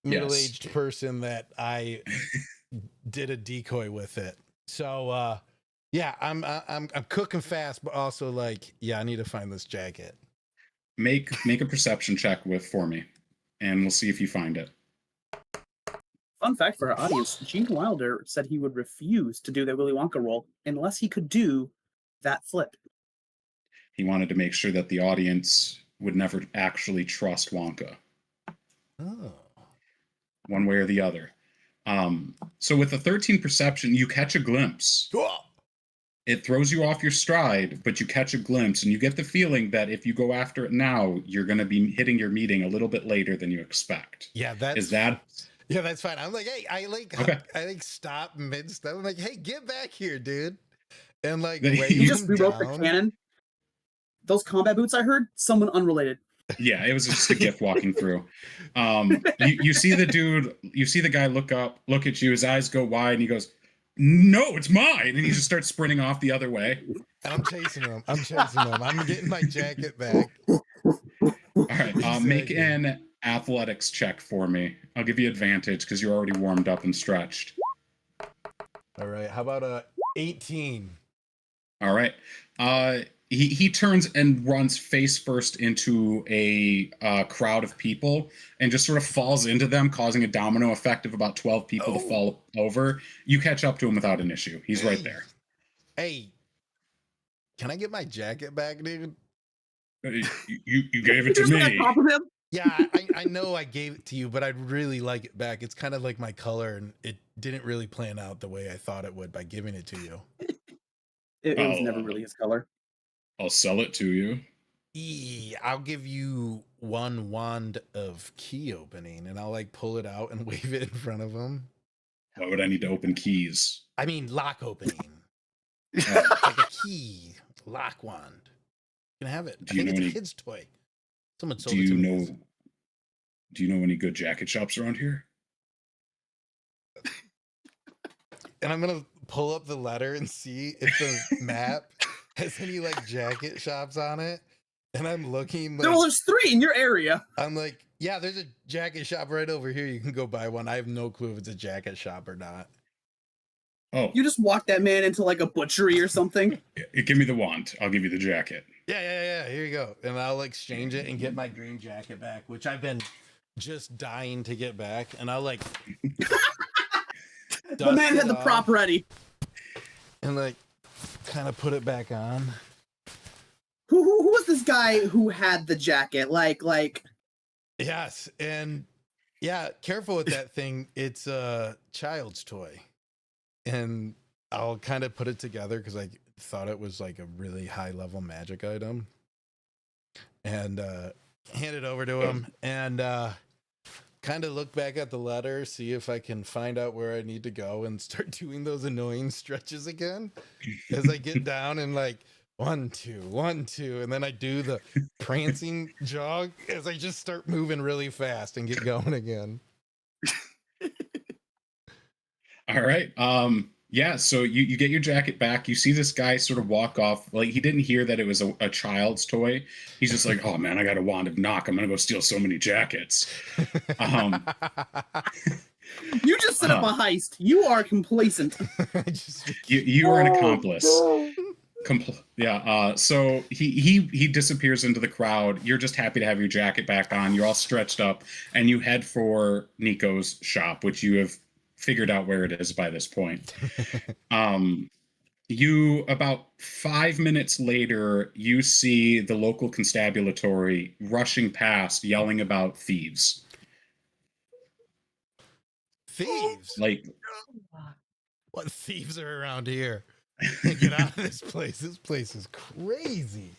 middle-aged person that I did a decoy with it. So yeah, I'm cooking fast, but also like, yeah, I need to find this jacket.
Make a perception check for me, and we'll see if you find it.
Fun fact for our audience: Gene Wilder said he would refuse to do the Willy Wonka roll unless he could do that flip.
He wanted to make sure that the audience would never actually trust Wonka.
Oh.
One way or the other. So with the 13 perception, you catch a glimpse It throws you off your stride, but you catch a glimpse, and you get the feeling that if you go after it now, you're going to be hitting your meeting a little bit later than you expect.
Yeah, that's
Is that
yeah, that's fine. I'm like, hey,
okay?
I like stop mid step. I'm like, hey, get back here, dude, and like
You
wave
You just
him
rewrote the
down.
canon. Those combat boots I heard, someone unrelated.
Yeah, it was just a gift walking through. You see the dude, you see the guy look at you, his eyes go wide, and he goes, "No, it's mine!" And he just starts sprinting off the other way.
And I'm chasing him. I'm getting my jacket back.
All right, make
Exactly.
an athletics check for me. I'll give you advantage because you're already warmed up and stretched.
All right, how about a 18?
All right. He turns and runs face first into a crowd of people and just sort of falls into them, causing a domino effect of about 12 people to fall over. You catch up to him without an issue. He's right there.
Hey, can I get my jacket back, dude?
You gave it to
Just on
me.
top of him.
Yeah, I know I gave it to you, but I'd really like it back. It's kind of like my color, and it didn't really plan out the way I thought it would by giving it to you.
It was never really his color.
I'll sell it to you.
I'll give you 1 wand of key opening, and I'll like pull it out and wave it in front of him.
Why would I need to open keys?
I mean, lock opening. Like a key lock wand. You can have it. I think it's a kid's toy. Someone sold it to me.
Do you know any good jacket shops around here?
And I'm gonna pull up the letter and see if the map has any like jacket shops on it. And I'm looking like,
Well, there's 3 in your area.
I'm like, yeah, there's a jacket shop right over here. You can go buy one. I have no clue if it's a jacket shop or not.
Oh,
You just walk that man into like a butchery or something.
give me the wand. I'll give you the jacket.
Yeah. Here you go. And I'll exchange it and get my green jacket back, which I've been just dying to get back. And I'll like
The man had the prop ready.
and like kind of put it back on.
Who was this guy who had the jacket? Like
Yes, and yeah, careful with that thing. It's a child's toy. And I'll kind of put it together because I thought it was like a really high level magic item. And hand it over to him and kind of look back at the letter, see if I can find out where I need to go and start doing those annoying stretches again. As I get down and like 1, 2, 1, 2, and then I do the prancing jog as I just start moving really fast and get going again.
All right. Yeah, so you get your jacket back. You see this guy sort of walk off. Like, he didn't hear that it was a child's toy. He's just like, oh man, I got a wand of knock. I'm gonna go steal so many jackets.
you just set up a heist. You are complacent.
You were an accomplice. So he disappears into the crowd. You're just happy to have your jacket back on. You're all stretched up, and you head for Niko's shop, which you have figured out where it is by this point. You about 5 minutes later, you see the local constabulary rushing past, yelling about thieves.
Thieves?
Like,
What thieves are around here? Get out of this place. This place is crazy.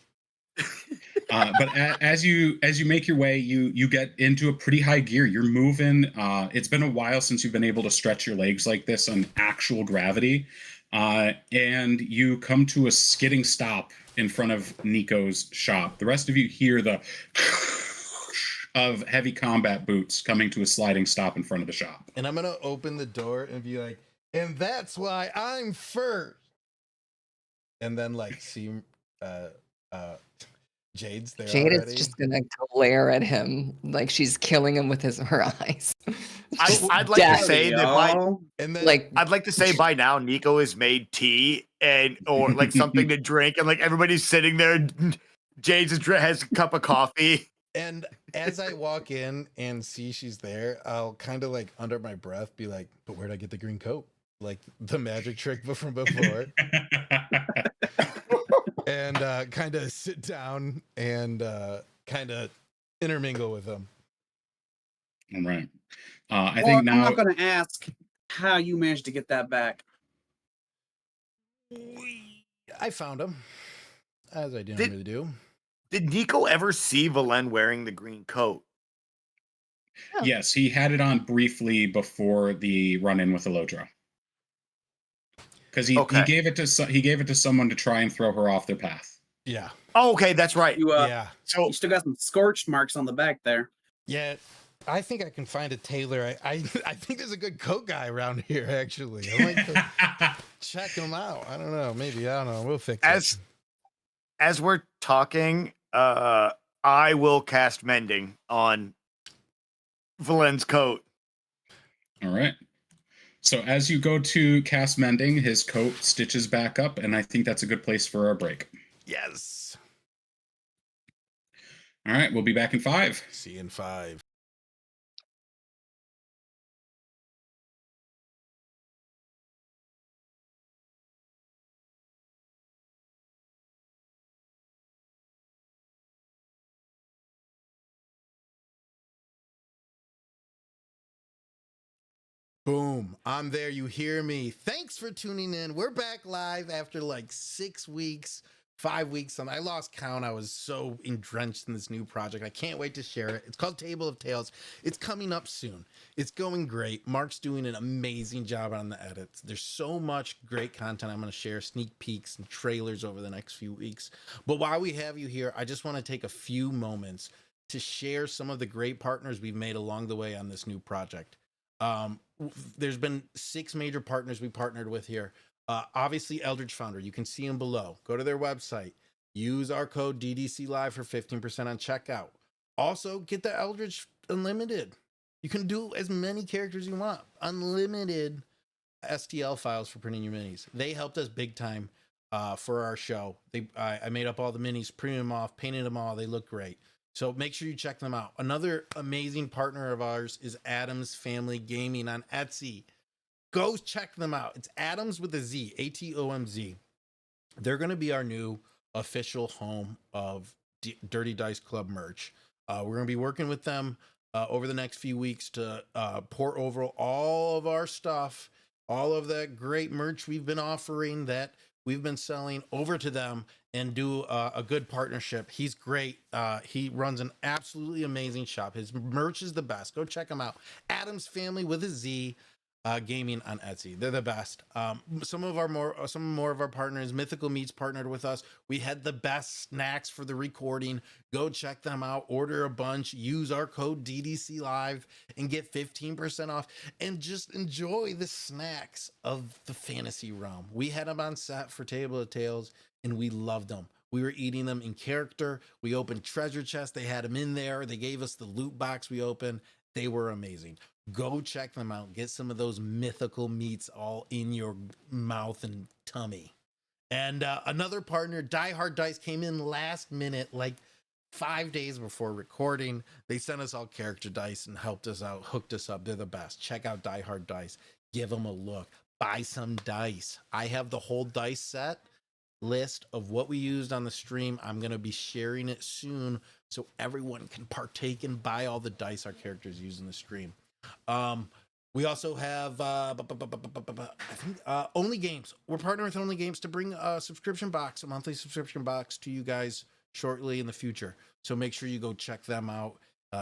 but as you make your way, you get into a pretty high gear. You're moving. It's been a while since you've been able to stretch your legs like this on actual gravity, and you come to a skidding stop in front of Niko's shop. The rest of you hear the of heavy combat boots coming to a sliding stop in front of the shop.
And I'm gonna open the door and be like, and that's why I'm first. And then like see Jade's there.
Jade
already.
is just gonna glare at him like she's killing him with her eyes.
I'd like to say that
and then
like
I'd like to say by now Niko has made tea or like something to drink, and like everybody's sitting there. Jade has a cup of coffee.
And as I walk in and see she's there, I'll kind of like under my breath be like, but where'd I get the green coat? Like the magic trick from before. And kind of sit down and kind of intermingle with them.
All right. I think now
I'm not going to ask how you managed to get that back.
I found him, as I normally do.
Did Niko ever see Valen wearing the green coat?
Oh.
Yes, he had it on briefly before the run-in with Elodra. Because he
Okay.
gave it to someone to try and throw her off their path.
Yeah.
Oh, okay, that's right.
Yeah.
So
You still got some scorched marks on the back there.
Yeah. I think I can find a tailor. I think there's a good coat guy around here, actually. I might go check him out. I don't know. Maybe. I don't know. We'll fix it.
as we're talking, I will cast mending on Valen's coat.
All right. So as you go to cast mending, his coat stitches back up, and I think that's a good place for our break.
Yes.
All right, we'll be back in 5.
See you in 5. Boom. I'm there. You hear me. Thanks for tuning in. We're back live after like 6 weeks, 5 weeks. I lost count. I was so drenched in this new project. I can't wait to share it. It's called Table of Tales. It's coming up soon. It's going great. Mark's doing an amazing job on the edits. There's so much great content I'm going to share, sneak peeks and trailers over the next few weeks. But while we have you here, I just want to take a few moments to share some of the great partners we've made along the way on this new project. There's been 6 major partners we partnered with here. Obviously, Eldritch Foundry. You can see them below. Go to their website. Use our code DDC Live for 15% on checkout. Also, get the Eldritch Unlimited. You can do as many characters you want. Unlimited STL files for printing your minis. They helped us big time for our show. I made up all the minis, printed them off, painted them all. They look great. So make sure you check them out. Another amazing partner of ours is Adams Family Gaming on Etsy. Go check them out. It's Adams with a Z, ATOMZ. They're going to be our new official home of Dirty Dice Club merch. We're going to be working with them over the next few weeks to pour over all of our stuff, all of that great merch we've been offering that we've been selling over to them and do a good partnership. He's great. He runs an absolutely amazing shop. His merch is the best. Go check him out. Adams Family with a Z. Gaming on Etsy. They're the best. Some more of our partners, Mythical Meats partnered with us. We had the best snacks for the recording. Go check them out. Order a bunch. Use our code DDC Live and get 15% off. And just enjoy the snacks of the fantasy realm. We had them on set for Table of Tales, and we loved them. We were eating them in character. We opened treasure chests. They had them in there. They gave us the loot box we opened. They were amazing. Go check them out. Get some of those mythical meats all in your mouth and tummy. And another partner, Die Hard Dice, came in last minute, like 5 days before recording. They sent us all character dice and helped us out, hooked us up. They're the best. Check out Die Hard Dice. Give them a look. Buy some dice. I have the whole dice set list of what we used on the stream. I'm going to be sharing it soon so everyone can partake and buy all the dice our characters use in the stream. We also have I think Only Games. We're partnering with Only Games to bring a subscription box, a monthly subscription box to you guys shortly in the future. So make sure you go check them out.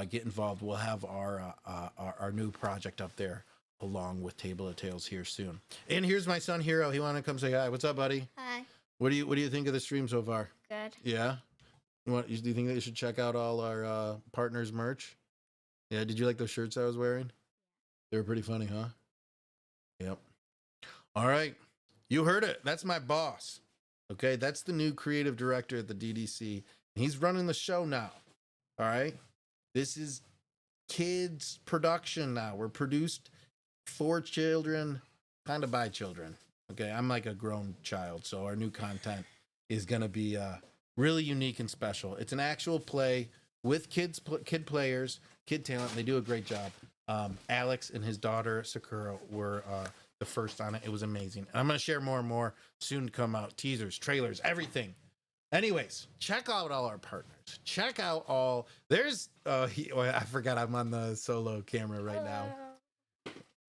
Get involved. We'll have our new project up there along with Table of Tales here soon. And here's my son Hero. He wanted to come say hi. What's up, buddy?
Hi.
What do you think of the stream so far?
Good.
Yeah. Do you think that you should check out all our partners merch? Yeah. Did you like those shirts I was wearing? They were pretty funny, huh? Yep. All right. You heard it. That's my boss. Okay. That's the new creative director at the DDC. He's running the show now. All right. This is kids production now. We're produced for children, kind of by children. Okay. I'm like a grown child. So our new content is going to be really unique and special. It's an actual play with kid players, kid talent. They do a great job. Alex and his daughter Sakura were the first on it. It was amazing. And I'm going to share more and more soon to come out. Teasers, trailers, everything. Anyways, check out all our partners. Check out all. There's I forgot I'm on the solo camera right now.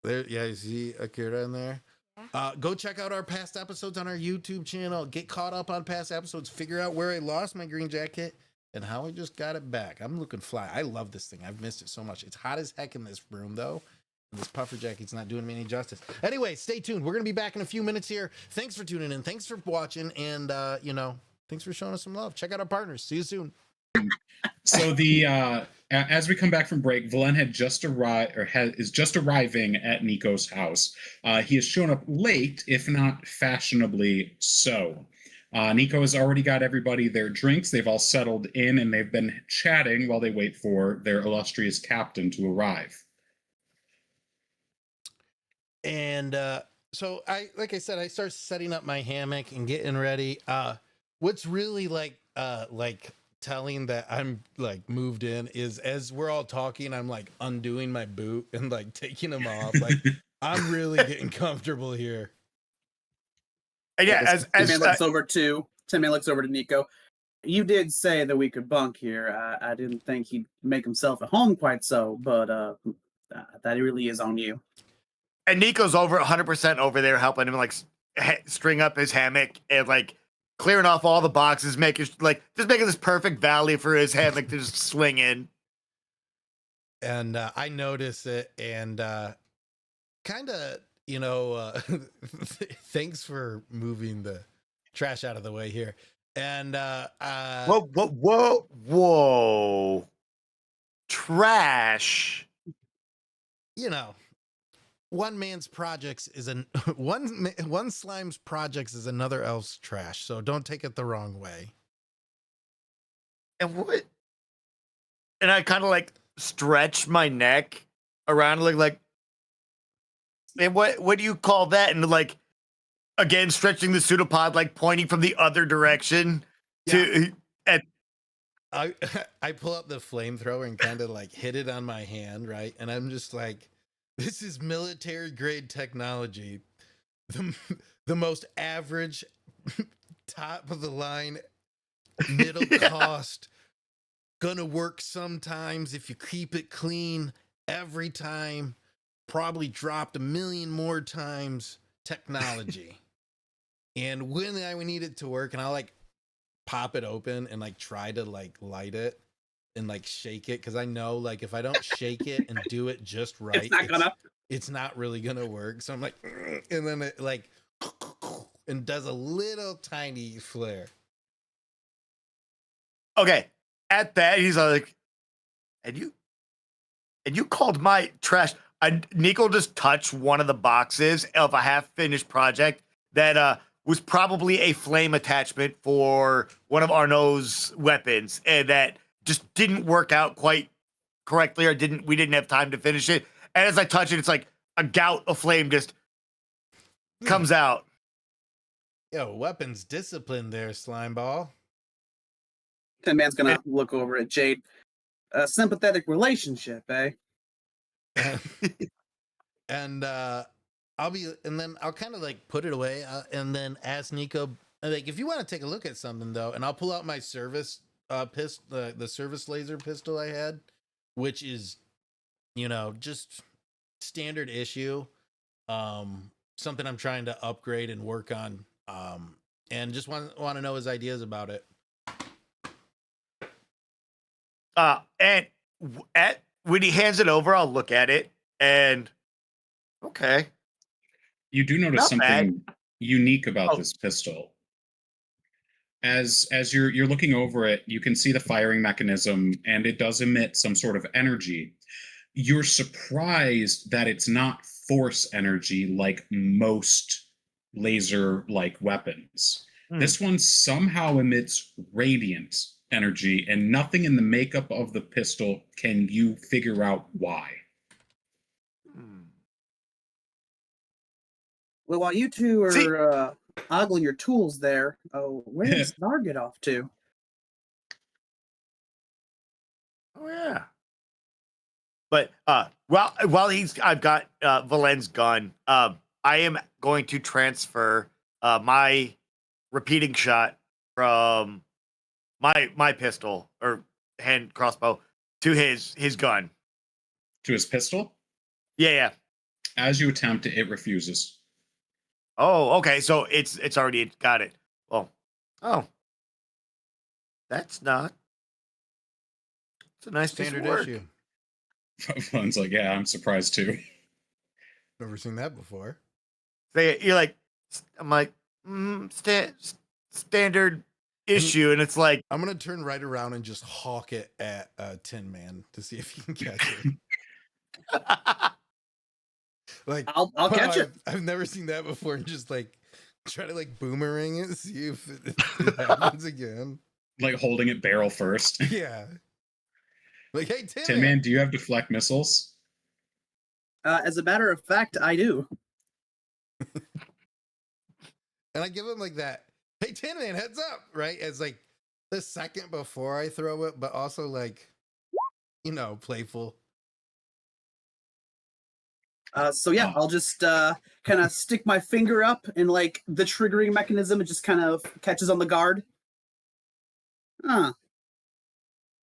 There, yeah, you see Akira in there. Go check out our past episodes on our YouTube channel. Get caught up on past episodes. Figure out where I lost my green jacket and how I just got it back. I'm looking fly. I love this thing. I've missed it so much. It's hot as heck in this room, though. And this puffer jacket's not doing me any justice. Anyway, stay tuned. We're going to be back in a few minutes here. Thanks for tuning in. Thanks for watching. And, thanks for showing us some love. Check out our partners. See you soon.
So as we come back from break, Valen had just arrived, or is just arriving at Niko's house. He has shown up late, if not fashionably so. Niko has already got everybody their drinks. They've all settled in, and they've been chatting while they wait for their illustrious captain to arrive.
And so like I said, I start setting up my hammock and getting ready. What's really like telling that I'm like moved in is as we're all talking, I'm like undoing my boot and like taking them off. Like I'm really getting comfortable here.
And yeah, as
Tinman looks over to Niko. You did say that we could bunk here. I didn't think he'd make himself at home quite so, but that really is on you.
and Niko's over 100% over there helping him like string up his hammock and like clearing off all the boxes, making this perfect valley for his hammock to just swing in.
And I notice it and kind of, thanks for moving the trash out of the way here. And
Whoa. Trash.
One man's projects is one slime's projects is another elf's trash. So don't take it the wrong way.
And what? And I kind of like stretch my neck around like and what do you call that? And like again stretching the pseudopod, like pointing from the other direction to
I pull up the flamethrower and kind of like hit it on my hand, right? And I'm just like, this is military grade technology. The most average, top of the line, middle cost, gonna work sometimes if you keep it clean every time, probably dropped 1 million more times technology. And when I need it to work, and I'll like pop it open and like try to like light it and like shake it, because I know like if I don't shake it and do it just right, it's not really gonna work. So I'm like, and then it like and does a little tiny flare.
Okay, at that he's like, and you called my trash. Niko just touched one of the boxes of a half-finished project that was probably a flame attachment for one of Arnaud's weapons, and that just didn't work out quite correctly, or we didn't have time to finish it. And as I touch it, it's like a gout of flame just comes out.
Yo, weapons discipline there, slime ball.
Tinman's gonna look over at Jade. A sympathetic relationship, eh?
And I'll kind of like put it away and then ask Niko, like, if you want to take a look at something though, and I'll pull out my service pistol, the service laser pistol I had, which is, just standard issue, something I'm trying to upgrade and work on, and just want to know his ideas about it.
And when he hands it over, I'll look at it and okay.
You do notice
Not
something
bad.
unique about this pistol. As you're looking over it, you can see the firing mechanism, and it does emit some sort of energy. You're surprised that it's not force energy like most laser-like weapons. This one somehow emits radiant energy, and nothing in the makeup of the pistol can you figure out why.
Well, while you two are ogling your tools there, where does Snar get off to?
Oh yeah. But while I've got Valen's gun, I am going to transfer my repeating shot from my pistol or hand crossbow to his gun.
To his pistol?
Yeah.
As you attempt it, it refuses.
Oh, okay. So it's already got it. Oh, that's not. It's a nice piece of
Standard
work.
issue.
Valen's like, yeah, I'm surprised too.
Never seen that before.
You're like, I'm like, standard issue, and it's like,
I'm gonna turn right around and just hawk it at Tinman to see if he can catch it. Like,
I'll catch it.
I've never seen that before, and just like try to like boomerang it, see if it happens again.
Like holding it barrel first.
Yeah. Like, hey,
Tin Man,
Tinman.
do you have deflect missiles?
As a matter of fact, I do.
And I give him like that, hey, Tinman, heads up, right? As like the second before I throw it, but also like, playful.
So yeah, I'll just kind of stick my finger up, and like the triggering mechanism, it just kind of catches on the guard.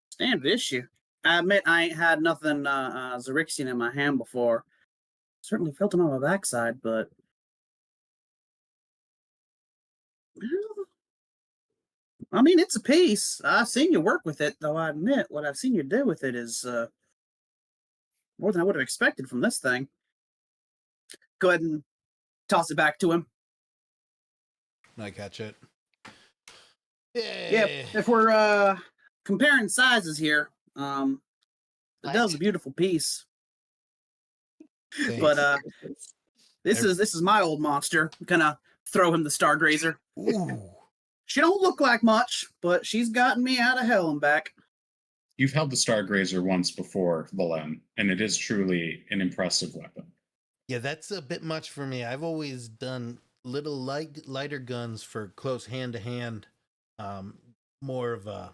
Standard issue. I admit I ain't had nothing Xerixian in my hand before. Certainly felt it on my backside, but well, I mean, it's a piece. I've seen you work with it, though I admit what I've seen you do with it is more than I would have expected from this thing. Go ahead and toss it back to him.
I catch it.
Yeah, if we're comparing sizes here, the Dell's a beautiful piece.
Thanks.
But this is my old monster. Gonna throw him the Stargrazer.
Ooh.
She don't look like much, but she's gotten me out of hell and back.
You've held the Stargrazer once before, Valen, and it is truly an impressive weapon.
Yeah, that's a bit much for me. I've always done little lighter guns for close hand-to-hand, more of a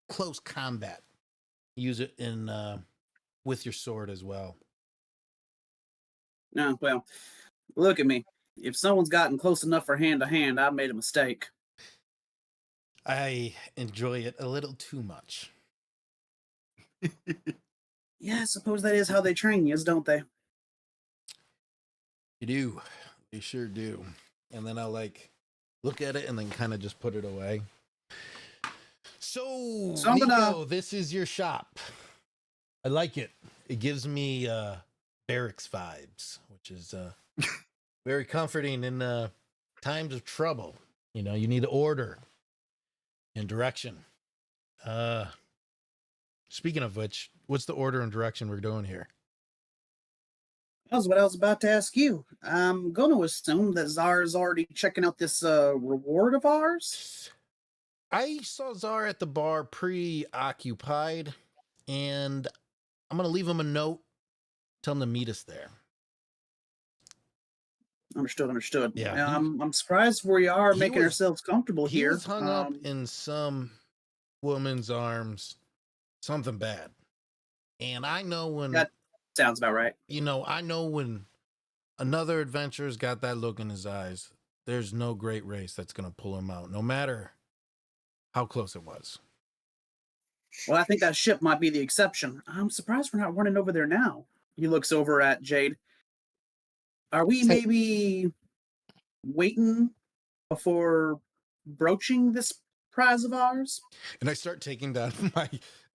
close combat. Use it in with your sword as well.
No, well, look at me. If someone's gotten close enough for hand-to-hand, I've made a mistake.
I enjoy it a little too much.
Yeah, I suppose that is how they train you, don't they?
You do. They sure do. And then I'll like look at it and then kind of just put it away. So
I'm
Niko, this is your shop. I like it. It gives me barracks vibes, which is very comforting in times of trouble. You need order and direction. Speaking of which, what's the order and direction we're doing here?
That's what I was about to ask you. I'm going to assume that Zar's already checking out this reward of ours.
I saw Zar at the bar preoccupied, and I'm going to leave him a note, tell him to meet us there.
Understood.
Yeah,
I'm surprised we are making ourselves comfortable
He
here.
was hung up in some woman's arms, something bad. And I know when...
That sounds about right.
I know when another adventurer's got that look in his eyes, there's no great race that's going to pull him out, no matter how close it was.
Well, I think that ship might be the exception. I'm surprised we're not running over there now. He looks over at Jade. Are we maybe waiting before broaching this prize of ours?
And I start taking down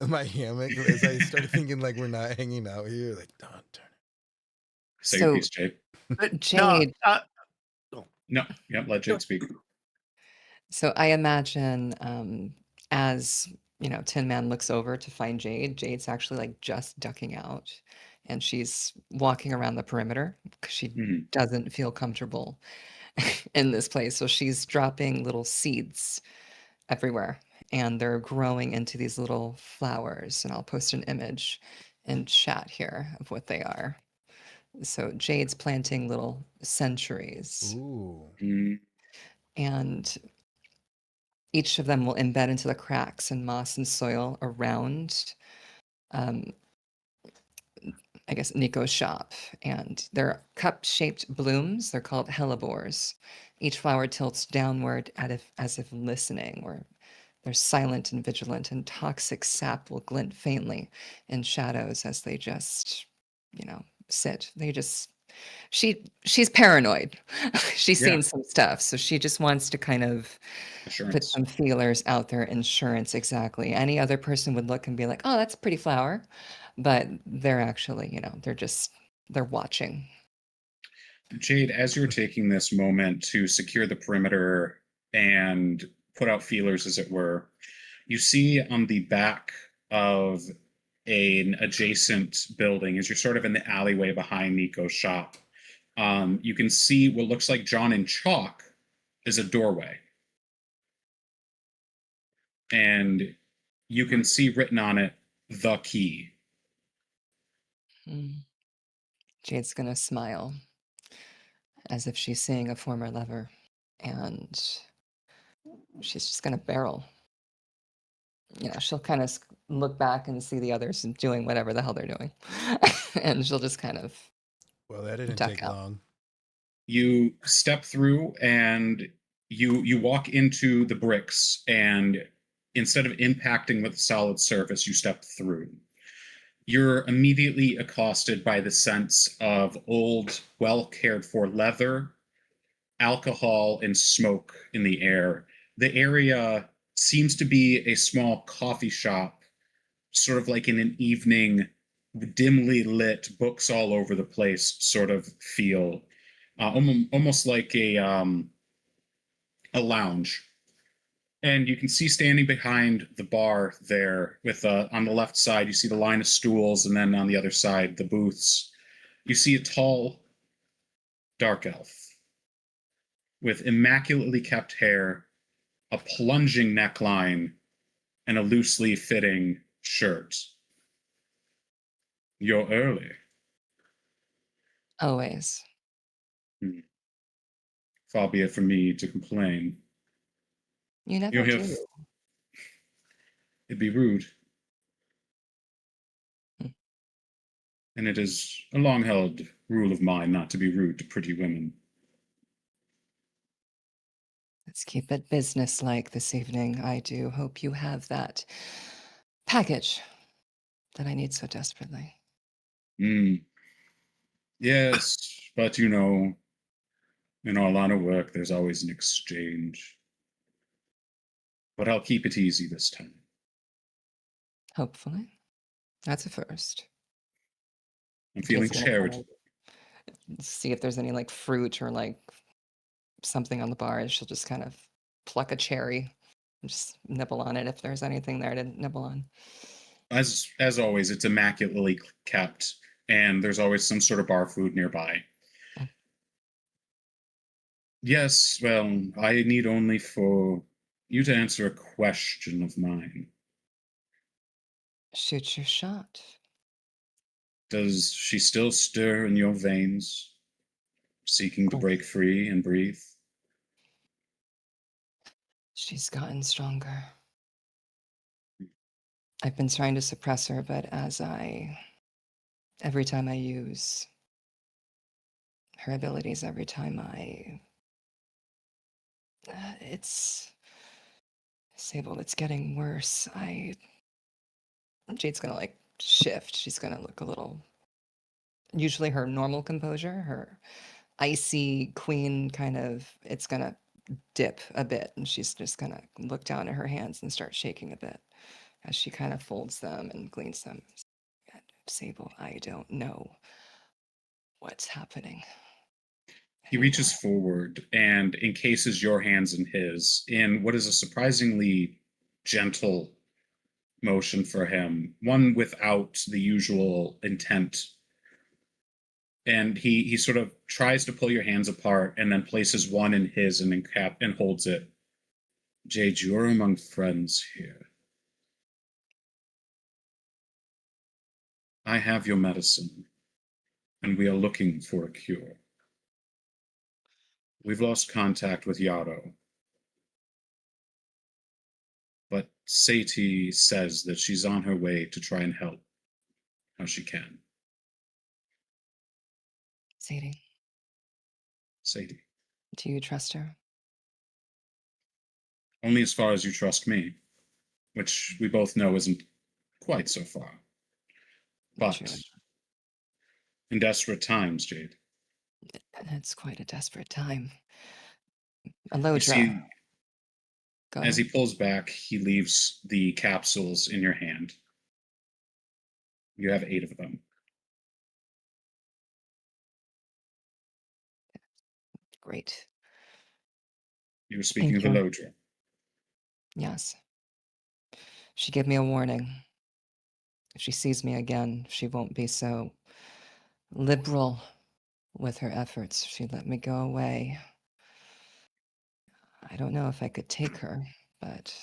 my hammock as I start thinking like we're not hanging out here. Like, don't turn it.
Say your piece, Jade.
Jade.
No, let Jade speak.
So I imagine as Tin Man looks over to find Jade, Jade's actually like just ducking out, and she's walking around the perimeter because she doesn't feel comfortable in this place. So she's dropping little seeds everywhere, and they're growing into these little flowers. And I'll post an image in chat here of what they are. So Jade's planting little centuries.
Ooh.
And each of them will embed into the cracks and moss and soil around, I guess, Niko's shop. And they're cup-shaped blooms. They're called hellebores. Each flower tilts downward as if listening, or they're silent and vigilant, and toxic sap will glint faintly in shadows as they just, sit. They just she's paranoid. She's
Yeah.
seen some stuff, so she just wants to kind of put
Assurance.
some feelers out there. Insurance, exactly. Any other person would look and be like, "Oh, that's a pretty flower," but they're actually, they're watching.
Jade, as you're taking this moment to secure the perimeter and put out feelers, as it were, you see on the back of an adjacent building, as you're sort of in the alleyway behind Niko's shop, you can see what looks like drawn in chalk is a doorway. And you can see written on it, the key.
Hmm. Jade's gonna smile as if she's seeing a former lover, and she's just gonna barrel. She'll kind of look back and see the others doing whatever the hell they're doing, and she'll just kind of
Well, that didn't
duck
take
out.
long.
You step through and you walk into the bricks, and instead of impacting with the solid surface, you step through. You're immediately accosted by the sense of old, well cared for leather, alcohol, and smoke in the air. The area seems to be a small coffee shop, sort of like in an evening, dimly lit, books all over the place sort of feel, almost like a lounge. And you can see standing behind the bar there, with on the left side, you see the line of stools, and then on the other side, the booths. You see a tall, dark elf with immaculately kept hair, a plunging neckline, and a loosely fitting shirt. You're early.
Always.
Far be it from me to complain.
You never
You're here.
do.
It'd be rude.
Hmm.
And it is a long held rule of mine not to be rude to pretty women.
Let's keep it businesslike this evening. I do hope you have that package that I need so desperately.
Yes, but in our line of work, there's always an exchange. But I'll keep it easy this time.
Hopefully. That's a first.
I'm feeling
Jade's gonna kind
charitable.
of see if there's any like fruit or like something on the bar. She'll just kind of pluck a cherry and just nibble on it if there's anything there to nibble on.
As always, it's immaculately kept, and there's always some sort of bar food nearby.
Mm.
Yes, well, I need only for you to answer a question of mine.
Shoot your shot.
Does she still stir in your veins, seeking to
Oh.
break free and breathe?
She's gotten stronger. I've been trying to suppress her, but every time I use her abilities, every time it's Sable, it's getting worse. Jade's gonna like shift. She's gonna look a little, usually her normal composure, her icy queen kind of, it's gonna dip a bit, and she's just gonna look down at her hands and start shaking a bit as she kind of folds them and gleans them. Sable, I don't know what's happening.
He reaches forward and encases your hands in his in what is a surprisingly gentle motion for him, one without the usual intent. And he sort of tries to pull your hands apart and then places one in his and holds it. Jade, you're among friends here. I have your medicine, and we are looking for a cure. We've lost contact with Yarrow, but Sadie says that she's on her way to try and help how she can.
Sadie,
Sadie.
do you trust her?
Only as far as you trust me, which we both know isn't quite so far. But
True.
in desperate times, Jade,
It's quite a desperate time.
You
Elodra,
see,
go
as he
ahead.
pulls back, he leaves the capsules in your hand. You have 8 of them.
Great.
You were speaking
Thank
of
you.
Elodra.
Yes. She gave me a warning. If she sees me again, she won't be so liberal with her efforts. She let me go away. I don't know if I could take her, but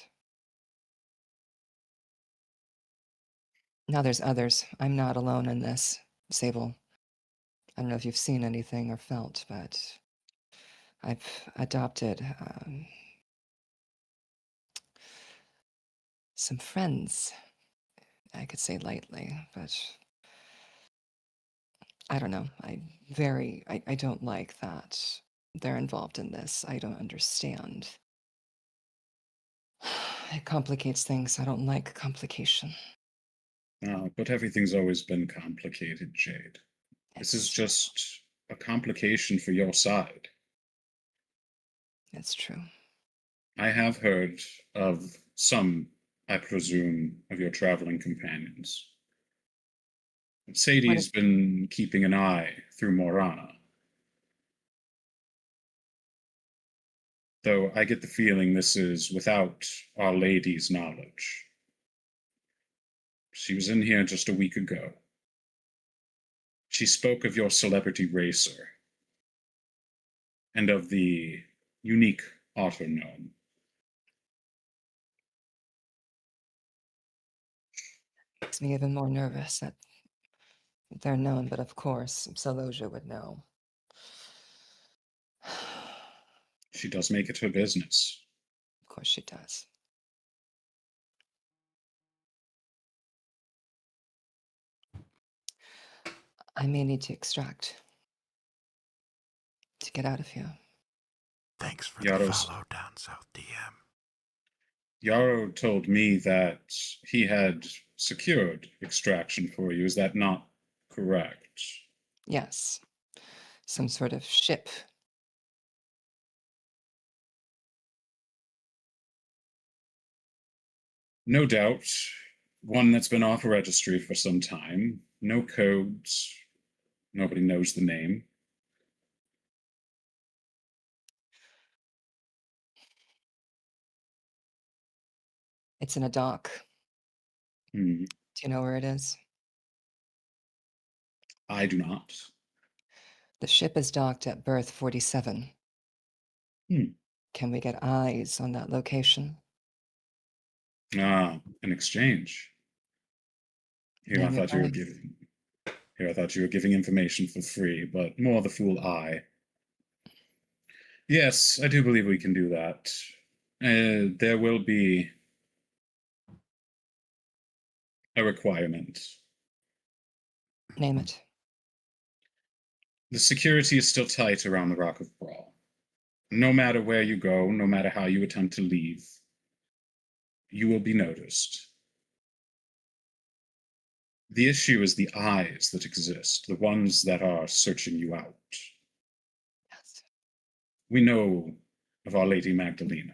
now there's others. I'm not alone in this, Sable. I don't know if you've seen anything or felt, but I've adopted some friends, I could say lightly, but I don't know. I don't like that they're involved in this. I don't understand. It complicates things. I don't like complication.
But everything's always been complicated, Jade. This is
It's
just a complication for your side.
it's true.
I have heard of some, I presume, of your traveling companions.
What
Sadie's been keeping an eye through Morana. Though I get the feeling this is without Our Lady's knowledge. She was in here just a week ago. She spoke of your celebrity racer and of the unique otter gnome.
makes me even more nervous that they're known, but of course, Saloja would know.
She does make it her business.
Of course she does. I may need to extract to get out of here.
Thanks for
Yaro's-
the follow down South DM.
Yarrow told me that he had secured extraction for you. Is that not correct?
Yes. Some sort of ship.
No doubt. One that's been off registry for some time. No codes. Nobody knows the name.
It's in a dock.
Hmm.
Do you know where it is?
I do not.
The ship is docked at berth 47.
Hmm.
Can we get eyes on that location?
Ah, an exchange. Here I
Name your
thought you were
price.
giving. Here I thought you were giving information for free, but more the fool I. Yes, I do believe we can do that. There will be a requirement.
Name it.
The security is still tight around the Rock of Brawl. No matter where you go, no matter how you attempt to leave, you will be noticed. The issue is the eyes that exist, the ones that are searching you out.
Yes.
We know of Our Lady Magdalena.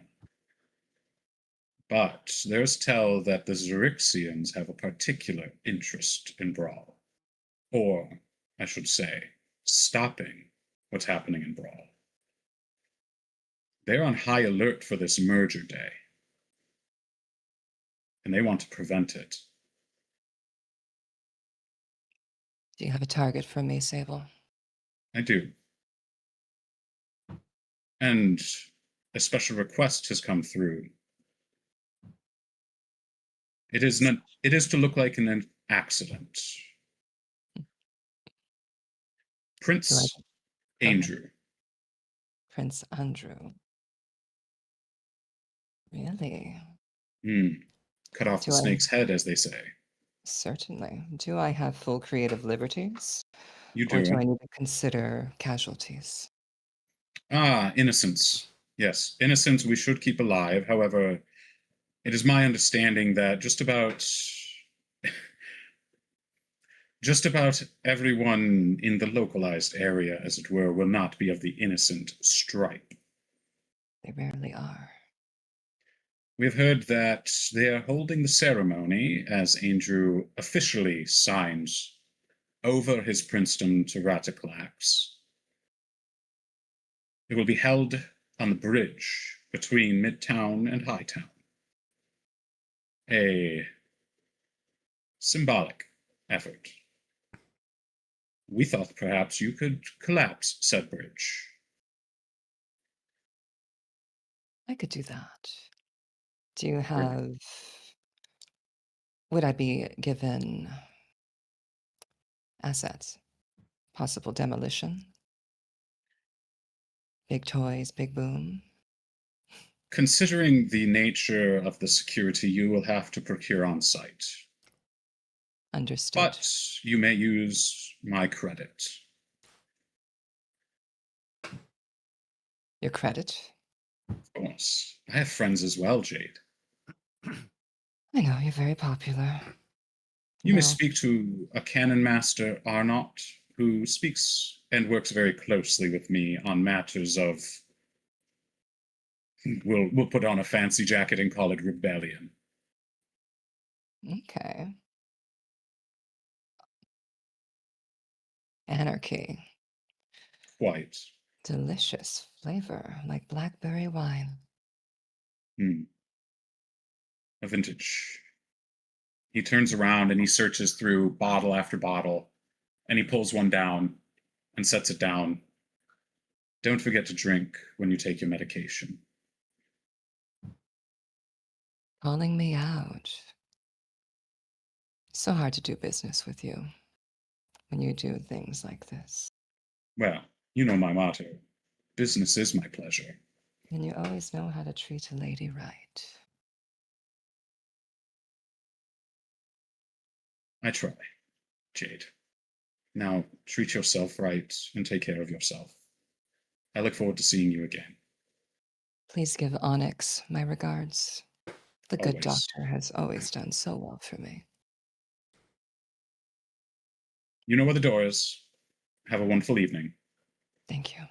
But there's tell that the Xerixians have a particular interest in Brawl. Or, I should say, stopping what's happening in Brawl. They're on high alert for this merger day. And they want to prevent it.
Do you have a target for me, Sable?
I do. And a special request has come through. It is not. It is to look like an accident. Prince
Go ahead.
Andrew.
Prince Andrew. Really?
Cut off the
Do I-
snake's head, as they say.
Certainly. Do I have full creative liberties?
You
Or do
do.
I need to consider casualties?
Ah, innocence. Yes, innocence we should keep alive. However, it is my understanding that just about Just about everyone in the localized area, as it were, will not be of the innocent stripe.
They rarely are.
We've heard that they are holding the ceremony as Andrew officially signs over his princedom to Rataclax. It will be held on the bridge between Midtown and Hightown. A symbolic effort. We thought perhaps you could collapse said bridge.
I could do that. Do you have... Would I be given assets? Possible demolition? Big toys, big boom?
Considering the nature of the security, you will have to procure on site.
Understood.
But you may use my credit.
Your credit?
Of course. I have friends as well, Jade.
I know, you're very popular.
You may
No.
speak to a canon master, Arnott, who speaks and works very closely with me on matters of... We'll put on a fancy jacket and call it rebellion.
Okay. Anarchy.
Quite.
Delicious flavor, like blackberry wine.
A vintage. He turns around and he searches through bottle after bottle, and he pulls one down and sets it down. Don't forget to drink when you take your medication.
Calling me out. So hard to do business with you when you do things like this.
Well, you know my motto. Business is my pleasure.
And you always know how to treat a lady right.
I try, Jade. Now, treat yourself right and take care of yourself. I look forward to seeing you again.
Please give Onyx my regards. The good
Always.
doctor has always done so well for me.
You know where the door is. Have a wonderful evening.
Thank you.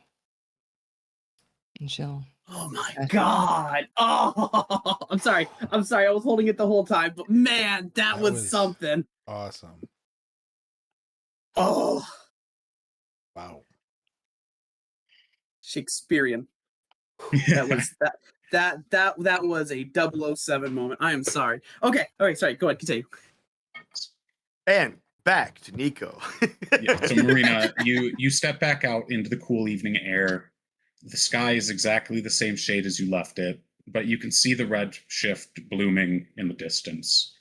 And Jill.
Oh my
Uh,
god! Oh, I'm sorry. I'm sorry. I was holding it the whole time, but man, that
That
was
was-
something.
Awesome.
Oh,
Wow.
Shakespearean. That was that was a 007 moment. I am sorry. Okay, all right, sorry. Go ahead, continue.
And back to Niko.
Yeah, so Marina, you step back out into the cool evening air. The sky is exactly the same shade as you left it, but you can see the red shift blooming in the distance,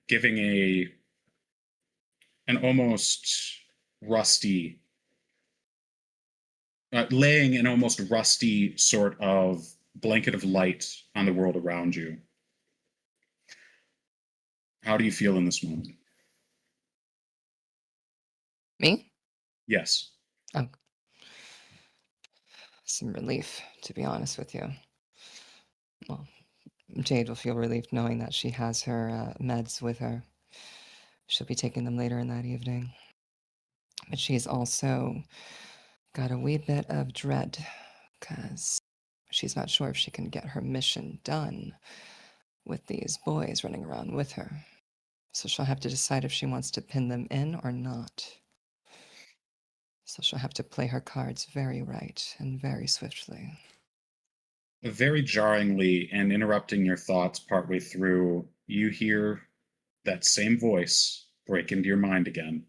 giving an almost rusty, laying an almost rusty sort of blanket of light on the world around you. How do you feel in this moment?
Me?
Yes.
Oh. Some relief, to be honest with you. Well, Jade will feel relieved knowing that she has her meds with her. She'll be taking them later in that evening. But she's also got a wee bit of dread because she's not sure if she can get her mission done with these boys running around with her. So she'll have to decide if she wants to pin them in or not. So she'll have to play her cards very right and very swiftly.
Very jarringly and interrupting your thoughts partway through, you hear that same voice break into your mind again.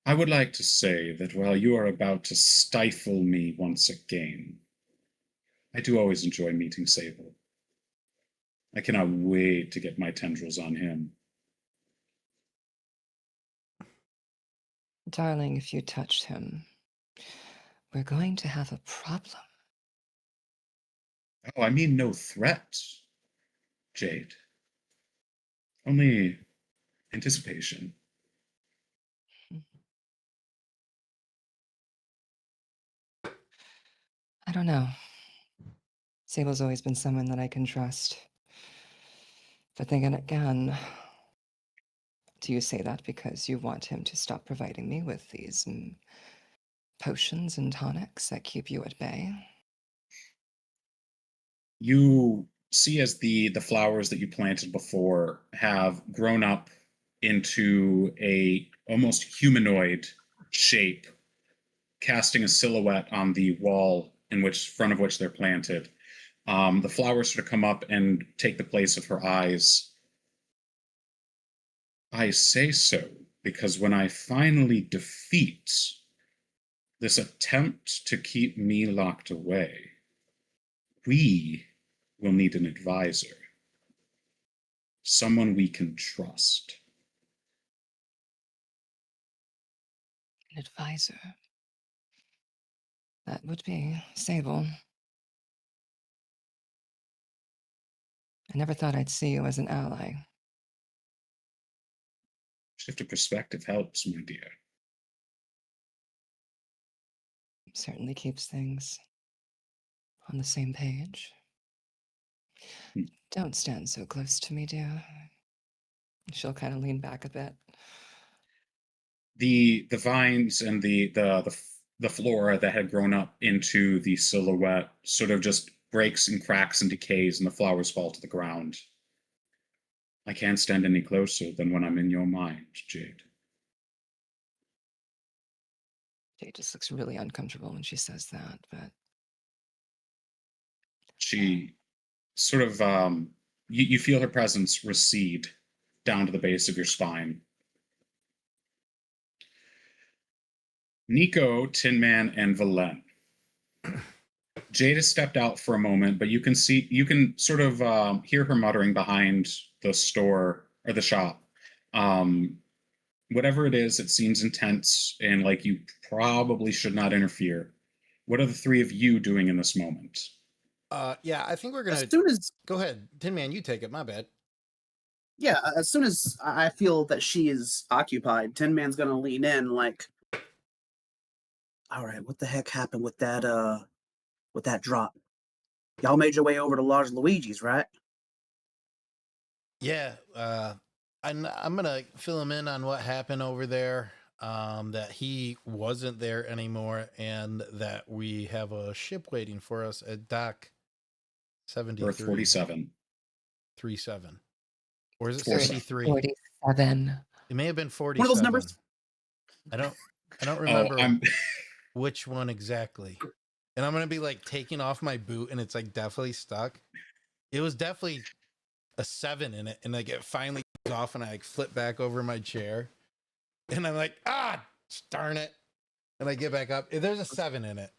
I would like to say that while you are about to stifle me once again, I do always enjoy meeting Sable. I cannot wait to get my tendrils on him.
Darling, if you touch him, we're going to have a problem.
Oh, I mean no threat, Jade. Only anticipation.
I don't know. Sable's always been someone that I can trust. But then again, Do you say that because you want him to stop providing me with these potions and tonics that keep you at bay?
You see as the flowers that you planted before have grown up into a almost humanoid shape, casting a silhouette on the wall in which front of which they're planted. The flowers sort of come up and take the place of her eyes. I say so because when I finally defeat this attempt to keep me locked away, we will need an advisor. Someone we can trust.
An advisor. That would be Sable. I never thought I'd see you as an ally.
Shift of perspective helps, my dear.
Certainly keeps things on the same page.
Hmm.
Don't stand so close to me, dear. She'll kind of lean back a bit.
The vines and the flora that had grown up into the silhouette sort of just breaks and cracks and decays, and the flowers fall to the ground. I can't stand any closer than when I'm in your mind, Jade.
Jade just looks really uncomfortable when she says that, but
She sort of you feel her presence recede down to the base of your spine. Niko, Tinman, and Valen. Jade has stepped out for a moment, but you can sort of hear her muttering behind the store or the shop. Whatever it is, it seems intense and like you probably should not interfere. What are the three of you doing in this moment?
Yeah, I think we're gonna.
As soon as
Go ahead, Tin Man. You take it. My bad.
yeah, as soon as I feel that she is occupied, Tin Man's gonna lean in like, all right, what the heck happened with that drop? Y'all made your way over to Large Luigi's, right?
Yeah, I'm gonna fill him in on what happened over there. That he wasn't there anymore, and that we have a ship waiting for us at dock 73.
Earth 47.
37. Or is it
47.
73?
47.
It may have been 47.
One of those numbers.
I don't remember
I'm
which one exactly. And I'm gonna be like taking off my boot, and it's like definitely stuck. It was definitely a 7 in it, and like it finally goes off, and I like flip back over my chair, and I'm like, darn it, and I get back up. There's a 7 in it.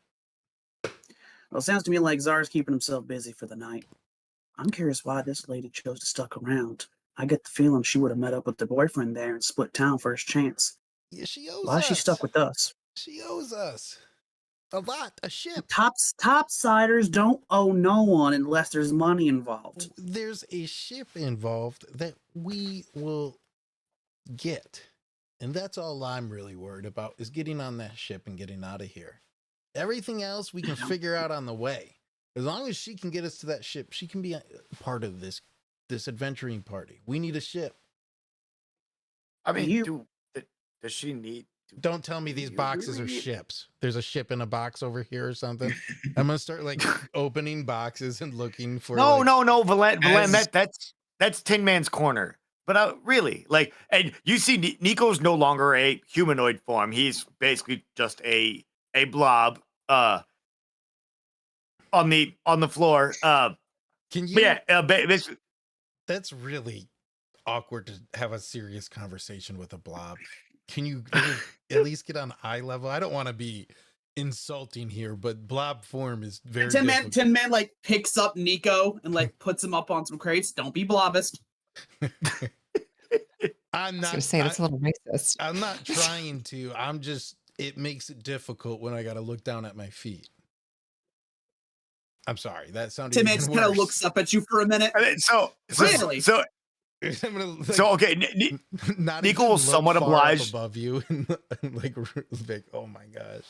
Well, it sounds to me like Czar's keeping himself busy for the night. I'm curious why this lady chose to stuck around. I get the feeling she would have met up with her boyfriend there and split town first chance.
Yeah, she owes
Why is she
us.
stuck with us?
She owes us a lot. A ship.
Topsiders don't owe no one unless there's money involved.
There's a ship involved that we will get. And that's all I'm really worried about, is getting on that ship and getting out of here. Everything else we can figure out on the way. As long as she can get us to that ship, she can be a part of this adventuring party. We need a ship.
I mean,
You-
does she need?
Don't tell me these
You
boxes are
really-
ships. There's a ship in a box over here or something. I'm gonna start like opening boxes and looking for.
No,
like,
no, Valen,
As-
that's Tin Man's corner. But really, like, and you see, Niko's no longer a humanoid form. He's basically just a blob. On the floor.
Can
But
you?
yeah, basically,
That's really awkward to have a serious conversation with a blob. Can you at least get on eye level? I don't want to be insulting here, but blob form is very difficult.
Tin Man like picks up Niko and like puts him up on some crates. Don't be blobbist.
I'm
I was
not
going to say, that's a little racist.
I'm not trying to. I'm just, it makes it difficult when I got to look down at my feet. I'm sorry. That sounded
Tin Man
even
just kind of
worse.
looks up at you for a minute. Really?
so
I'm gonna, like,
so okay.
not
Niko
even
will
look
somewhat
far up
oblige.
above you and like oh my gosh.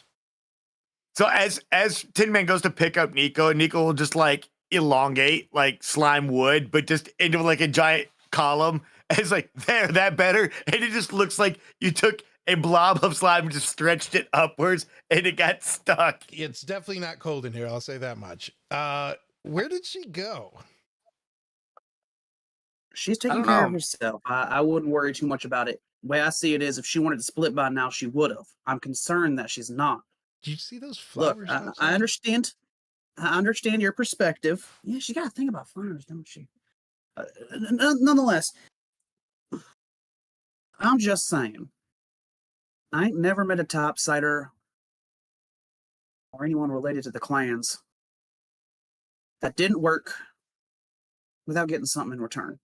So as Tin Man goes to pick up Niko will just like elongate like slime wood, but just into like a giant column, It's like, there, that better? And it just looks like you took a blob of slime and just stretched it upwards and it got stuck.
It's definitely not cold in here, I'll say that much. Where did she go?
She's
I
taking
don't
care of
know.
herself. I wouldn't worry too much about it. The way I see it is, if she wanted to split by now, she would have. I'm concerned that she's not.
Did you see those
Look,
flowers
I
outside?
understand. I understand your perspective. Yeah, she got to think about flowers, don't she? Nonetheless, I'm just saying. I ain't never met a topsider or anyone related to the clans that didn't work without getting something in return.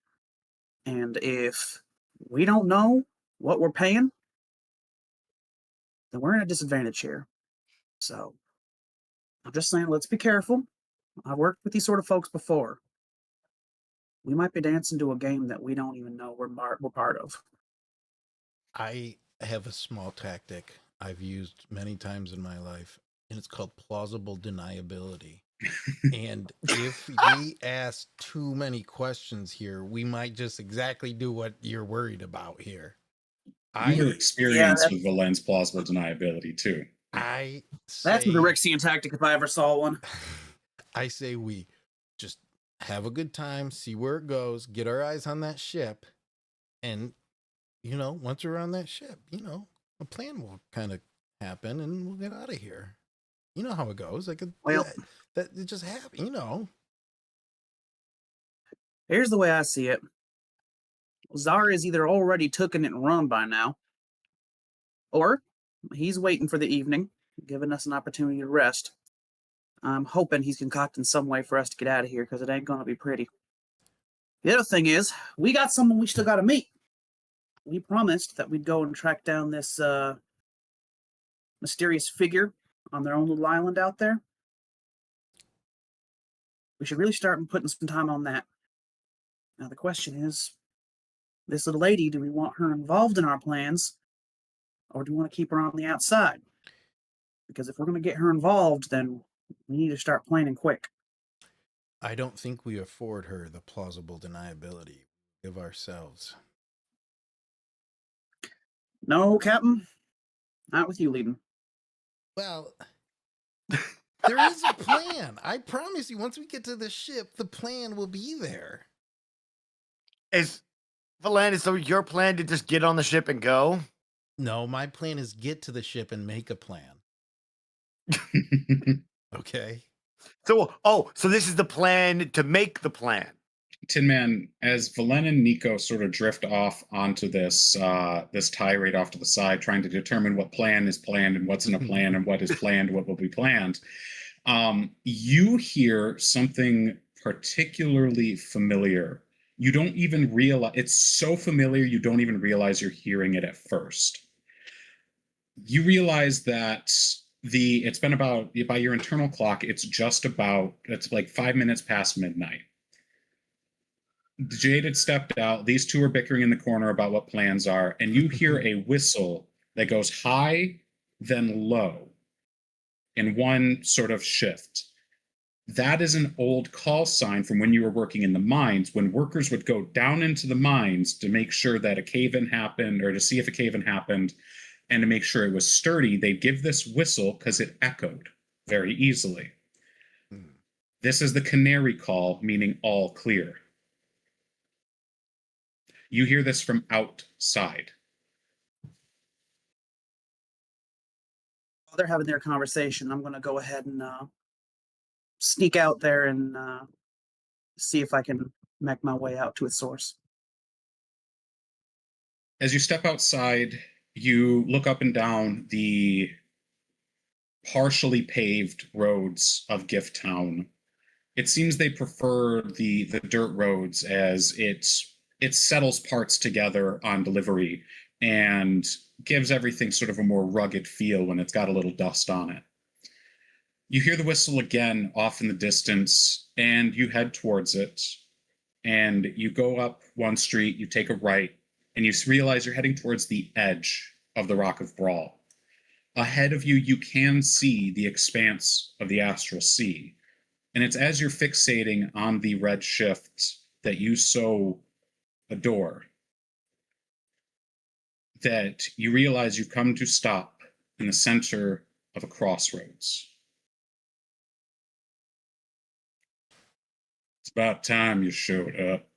And if we don't know what we're paying, then we're in a disadvantage here. So I'm just saying, let's be careful. I've worked with these sort of folks before. We might be dancing to a game that we don't even know we're part of.
I have a small tactic I've used many times in my life, and it's called plausible deniability. And if we ask too many questions here, we might just exactly do what you're worried about here.
You were
I
experienced with Valen's plausible deniability too.
I
That's
say
the Rixian tactic if I ever saw one.
I say we just have a good time, see where it goes, get our eyes on that ship, and once we're on that ship, a plan will kind of happen, and we'll get out of here. You know how it goes. Like that it just happened.
Here's the way I see it. Zara is either already taken it and run by now, or he's waiting for the evening, giving us an opportunity to rest. I'm hoping he's concocting some way for us to get out of here, because it ain't going to be pretty. The other thing is, we got someone we still got to meet. We promised that we'd go and track down this mysterious figure on their own little island out there. We should really start putting some time on that. Now, the question is, this little lady, do we want her involved in our plans, or do we want to keep her on the outside? Because if we're going to get her involved, then we need to start planning quick.
I don't think we afford her the plausible deniability of ourselves.
No, Captain. Not with you leading.
Well, there is a plan. I promise you, once we get to the ship, the plan will be there.
Is Valen, so your plan to just get on the ship and go?
No, my plan is get to the ship and make a plan. Okay.
So, so this is the plan to make the plan.
Tinman, as Valen and Niko sort of drift off onto this this tirade off to the side, trying to determine what plan is planned and what's in a plan and what is planned, what will be planned, you hear something particularly familiar. You don't even realize it's so familiar you don't even realize you're hearing it at first. You realize that it's been about, by your internal clock, it's like 5 minutes past midnight. Jade had stepped out. These two are bickering in the corner about what plans are, and you hear a whistle that goes high, then low, in one sort of shift. That is an old call sign from when you were working in the mines, when workers would go down into the mines to make sure that a cave-in happened, or to see if a cave-in happened, and to make sure it was sturdy. They'd give this whistle because it echoed very easily. This is the canary call, meaning all clear. You hear this from outside.
While they're having their conversation, I'm going to go ahead and sneak out there and see if I can make my way out to its source.
As you step outside, you look up and down the partially paved roads of Gift Town. It seems they prefer the dirt roads, as it settles parts together on delivery and gives everything sort of a more rugged feel when it's got a little dust on it. You hear the whistle again off in the distance, and you head towards it, and you go up one street, you take a right, and you realize you're heading towards the edge of the Rock of Brawl. Ahead of you, you can see the expanse of the Astral Sea, and it's as you're fixating on the red shift that you so adore that you realize you've come to stop in the center of a crossroads. It's about time you showed up.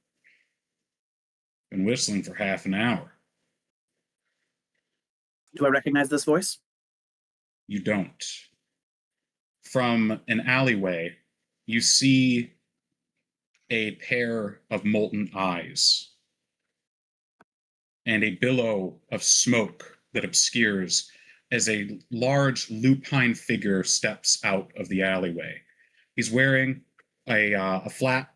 Been whistling for half an hour.
Do I recognize this voice?
You don't. From an alleyway, you see a pair of molten eyes and a billow of smoke that obscures as a large lupine figure steps out of the alleyway. He's wearing a flat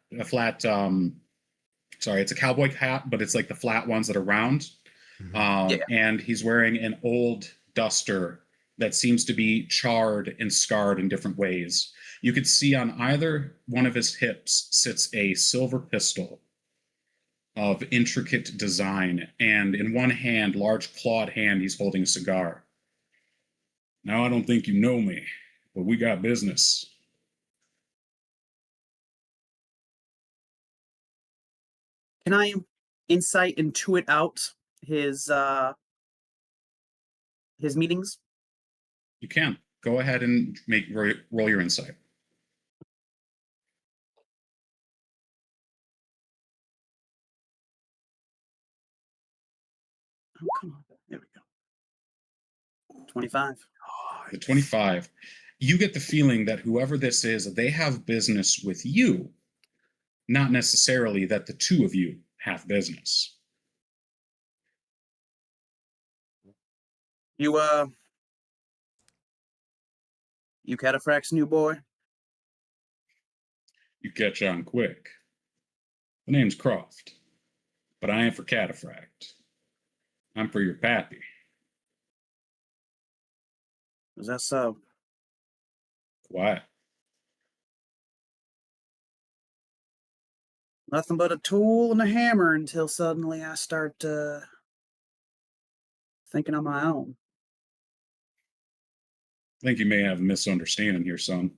sorry, it's a cowboy hat, but it's like the flat ones that are round.
Mhm.
Yeah.
And he's wearing an old duster that seems to be charred and scarred in different ways. You could see on either one of his hips sits a silver pistol of intricate design, and in one hand, large clawed hand, he's holding a cigar. Now, I don't think you know me, but we got business.
Can I insight intuit out his meetings?
You can. Go ahead and roll your insight.
Oh, come on. There we go. 25.
The 25. You get the feeling that whoever this is, they have business with you, not necessarily that the two of you have business.
You Cataphract's new boy?
You catch on quick. The name's Croft, but I ain't for Cataphract. I'm for your pappy.
Is that so?
Quiet.
Nothing but a tool and a hammer until suddenly I start thinking on my own.
I think you may have a misunderstanding here, son.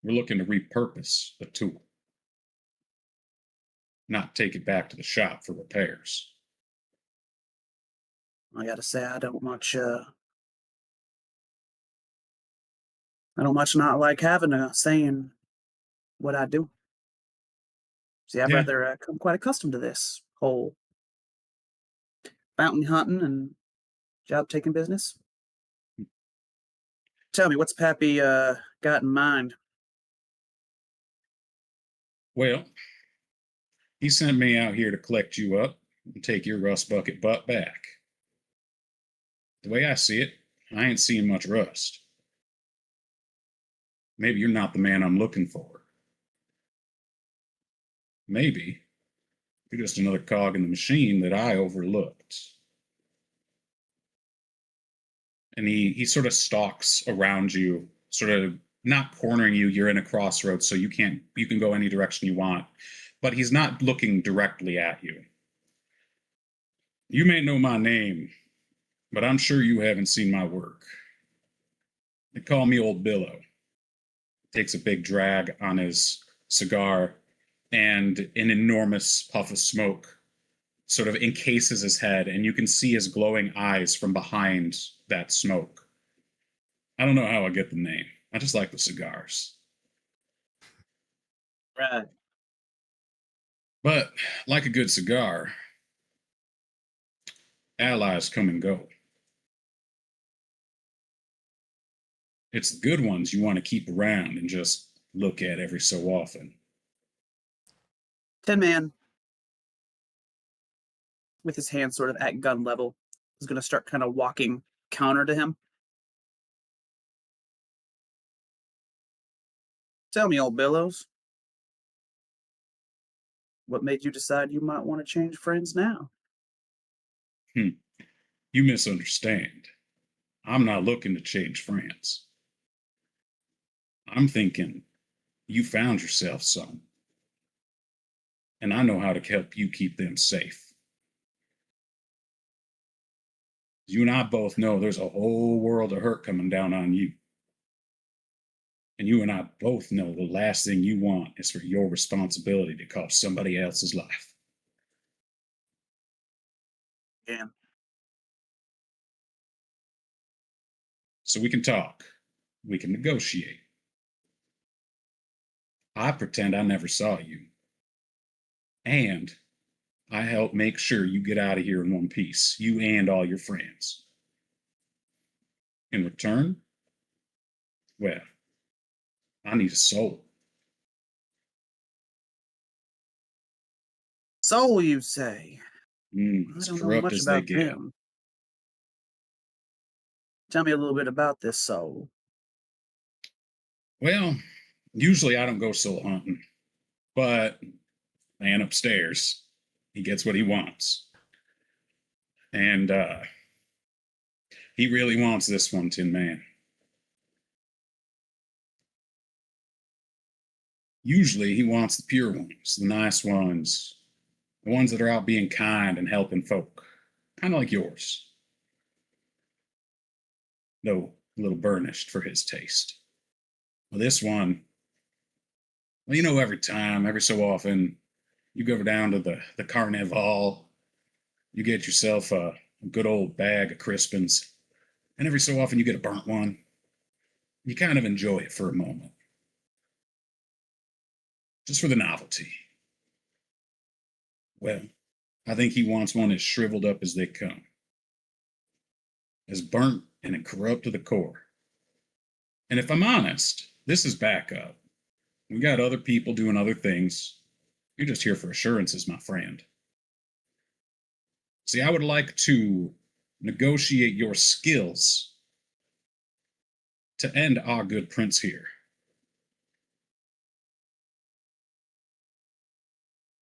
We're looking to repurpose the tool, not take it back to the shop for repairs.
I gotta say, I don't much not like having a say in what I do. See, I've
Yeah.
rather come quite accustomed to this whole bounty hunting and job taking business. Tell me, what's Pappy got in mind?
Well, he sent me out here to collect you up and take your rust bucket butt back. The way I see it, I ain't seeing much rust. Maybe you're not the man I'm looking for. Maybe you're just another cog in the machine that I overlooked. And he sort of stalks around you, sort of not cornering you. You're in a crossroads, so you can go any direction you want. But he's not looking directly at you. You may know my name, but I'm sure you haven't seen my work. They call me Old Billow. Takes a big drag on his cigar, and an enormous puff of smoke sort of encases his head, and you can see his glowing eyes from behind that smoke. I don't know how I get the name. I just like the cigars.
Right.
But like a good cigar, allies come and go. It's the good ones you want to keep around and just look at every so often.
Tinman, with his hand sort of at gun level, is going to start kind of walking counter to him. Tell me, Old Billows, what made you decide you might want to change friends now?
You misunderstand. I'm not looking to change friends. I'm thinking you found yourself some, and I know how to help you keep them safe. You and I both know there's a whole world of hurt coming down on you. And you and I both know the last thing you want is for your responsibility to cost somebody else's life.
again.
So we can talk. We can negotiate. I pretend I never saw you. And I help make sure you get out of here in one piece, you and all your friends. In return, well, I need a soul.
Soul, you say? I
As
don't know
corrupt
much
as they
about
get.
them. Tell me a little bit about this soul.
Well, usually I don't go soul hunting, but man upstairs, he gets what he wants. And he really wants this one, Tinman. Usually he wants the pure ones, the nice ones, the ones that are out being kind and helping folk, kind of like yours. Though a little burnished for his taste. Well, this one, well, every so often, you go down to the carnival, you get yourself a good old bag of Crispins, and every so often you get a burnt one. You kind of enjoy it for a moment. Just for the novelty. Well, I think he wants one as shriveled up as they come. As burnt and corrupt to the core. And if I'm honest, this is backup. We got other people doing other things. You're just here for assurances, my friend. See, I would like to negotiate your skills to end our good prince here.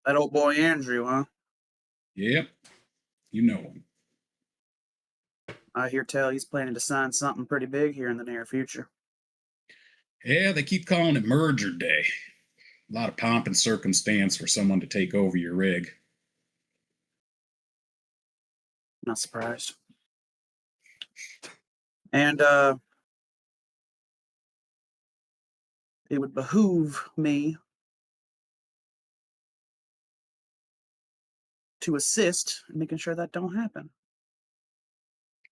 That old boy Andrew, huh?
Yep, you know him.
I hear tell he's planning to sign something pretty big here in the near future.
Yeah, they keep calling it merger day. A lot of pomp and circumstance for someone to take over your rig.
Not surprised. And it would behoove me to assist in making sure that don't happen.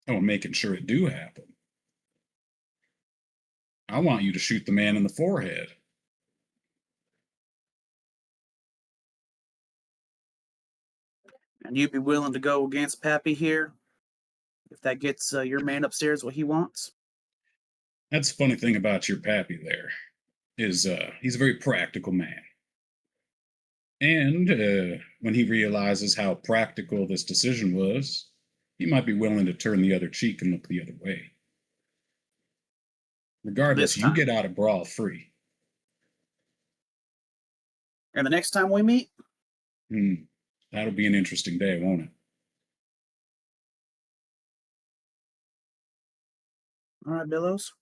Oh, making sure it do happen. I want you to shoot the man in the forehead.
And you'd be willing to go against Pappy here if that gets your man upstairs what he wants?
That's the funny thing about your pappy there, is he's a very practical man. And when he realizes how practical this decision was, he might be willing to turn the other cheek and look the other way. Regardless,
This
you
time.
get out of brawl free.
And the next time we meet,
That'll be an interesting day, won't it?
all right, Billows.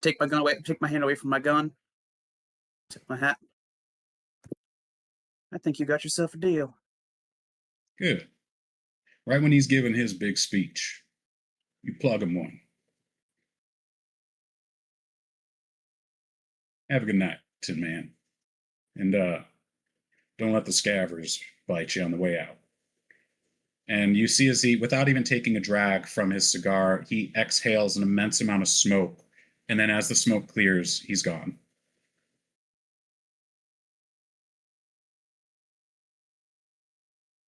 Take my gun away. Take my hand away from my gun. Tip my hat. I think you got yourself a deal.
Good. Right when he's giving his big speech, you plug him one. Have a good night, Tinman. And don't let the scavers bite you on the way out. And you see as he, without even taking a drag from his cigar, he exhales an immense amount of smoke. And then as the smoke clears, he's gone.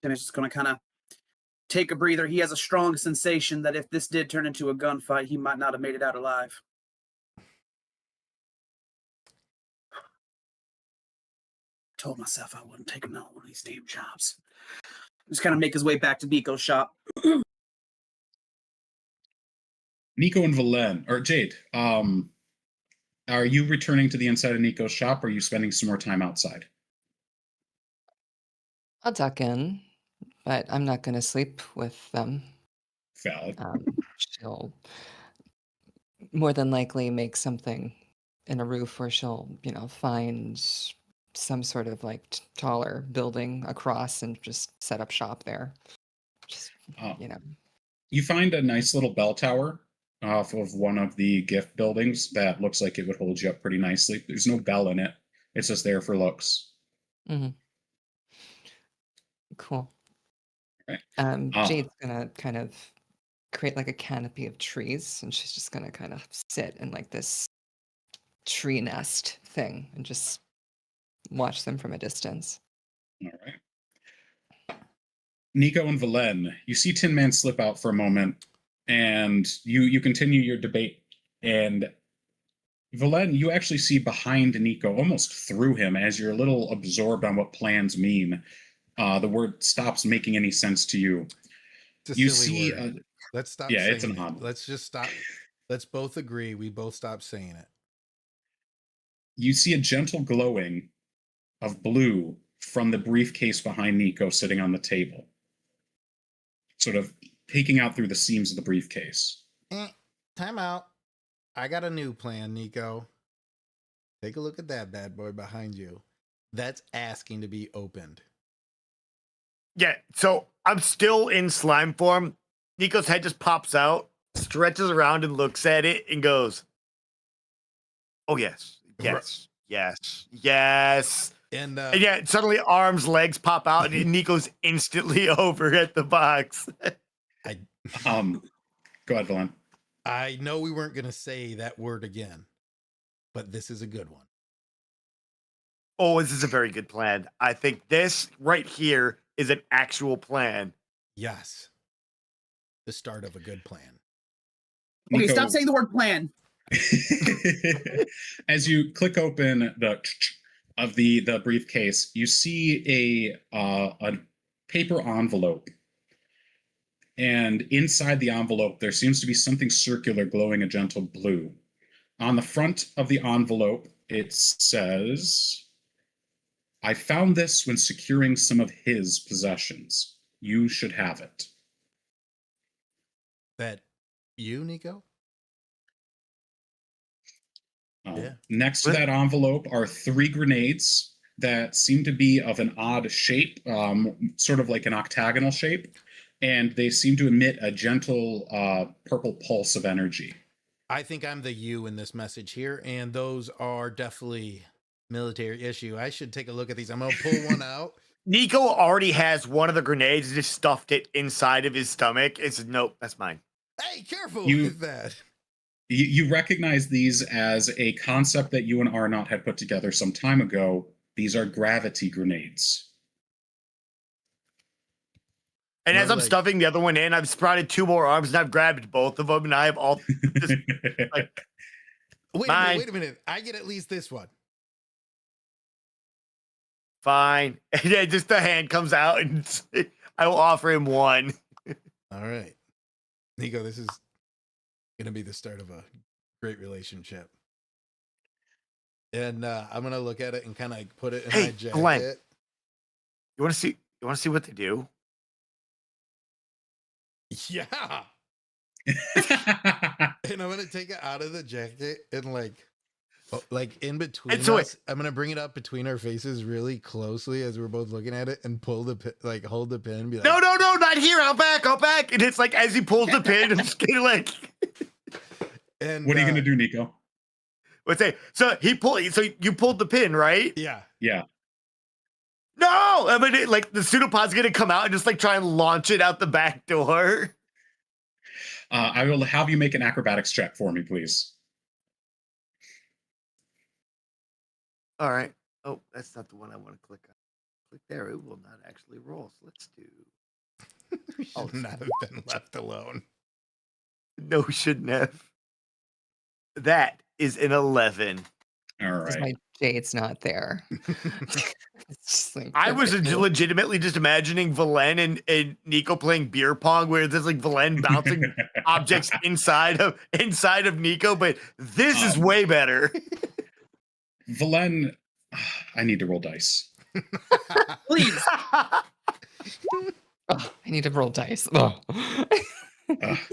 And it's just going to kind of take a breather. He has a strong sensation that if this did turn into a gunfight, he might not have made it out alive. Told myself I wouldn't take another one of these damn jobs. Just kind of make his way back to Niko's shop.
Niko and Valen, or Jade, are you returning to the inside of Niko's shop, or are you spending some more time outside?
I'll duck in, but I'm not going to sleep with them.
Valid.
She'll more than likely make something in a roof where she'll, find some sort of like taller building across and just set up shop there. Just,
You find a nice little bell tower off of one of the gift buildings that looks like it would hold you up pretty nicely. There's no bell in it. It's just there for looks.
Mm-hmm. Cool.
Right.
Jade's gonna kind of create like a canopy of trees, and she's just gonna kind of sit in like this tree nest thing and just watch them from a distance.
All right. Niko and Valen, you see Tinman slip out for a moment, and you continue your debate. And Valen, you actually see behind Niko, almost through him, as you're a little absorbed on what plans mean. The word stops making any sense to you.
It's a
You
silly
see,
word. Let's stop
yeah,
saying
it's an
it.
odd.
Let's just stop. Let's both agree. We both stop saying it.
You see a gentle glowing of blue from the briefcase behind Niko sitting on the table, sort of peeking out through the seams of the briefcase.
Time out. I got a new plan, Niko. Take a look at that bad boy behind you. That's asking to be opened.
Yeah, so I'm still in slime form. Niko's head just pops out, stretches around and looks at it and goes, "Oh, yes, yes, yes, yes."
And
And yeah, suddenly arms, legs pop out, and Niko's instantly over at the box.
Go ahead, Valen.
I know we weren't going to say that word again, but this is a good one.
Oh, this is a very good plan. I think this right here is an actual plan.
Yes. The start of a good plan.
Okay,
Niko,
stop saying the word plan.
as you click open the briefcase, you see a paper envelope, and inside the envelope there seems to be something circular glowing a gentle blue. On the front of the envelope it says, "I found this when securing some of his possessions. You should have it."
That you, Niko? Yeah.
Next to that envelope are 3 grenades that seem to be of an odd shape, sort of like an octagonal shape, and they seem to emit a gentle purple pulse of energy.
I think I'm the you in this message here, and those are definitely military issue. I should take a look at these. I'm going to pull one out.
Niko already has one of the grenades, just stuffed it inside of his stomach. It's nope, that's mine.
Hey, careful
You-
with that.
You recognize these as a concept that you and Arnott had put together some time ago. These are gravity grenades.
And as
More
I'm
like-
stuffing the other one in, I've sprouted 2 more arms and I've grabbed both of them, and I have all just like
Wait a minute. I get at least this one.
fine. And yeah, just the hand comes out, and I will offer him one.
All right. Niko, this is going to be the start of a great relationship. And I'm going to look at it and kind of put it in
Hey,
my jacket.
Glenn. You want to see? You want to see what they do?
Yeah. And I'm going to take it out of the jacket and like in between
And so
us, I'm going to bring it up between our faces really closely as we're both looking at it and pull the pin, like hold the pin. Be like,
No, not here. Out back. And it's like as he pulls the pin, I'm just getting like.
And
What are you going to do, Niko?
Let's say so. So you pulled the pin, right?
Yeah.
Yeah.
No, I mean like the pseudopod's gonna come out and just like try and launch it out the back door.
I will have you make an acrobatics check for me, please.
All right. Oh, that's not the one I want to click on. Click there. It will not actually roll. So let's do.
We should not have been left alone.
No, shouldn't have. That is an 11.
All
This is
right.
why Jade's not there. It's just like
I was
perfect.
legitimately just imagining Valen and Niko playing beer pong, where there's like Valen bouncing objects inside of Niko, but this is way better.
Valen, I need to roll dice.
Please.
Oh, I need to roll dice. Oh.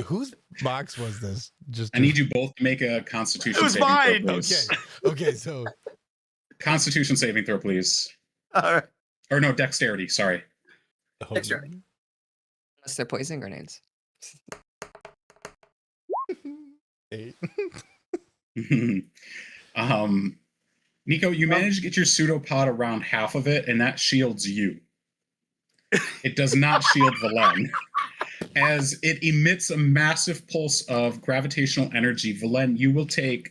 Whose box was this? Just
I need you both to make a Constitution
It was
saving
mine.
throw, please.
Okay, so
Constitution saving throw, please.
All right.
Or no, Dexterity. Sorry.
Dexterity.
Unless they're poison grenades.
8.
Niko, you managed to get your pseudopod around half of it, and that shields you. It does not shield Valen. As it emits a massive pulse of gravitational energy, Valen, you will take,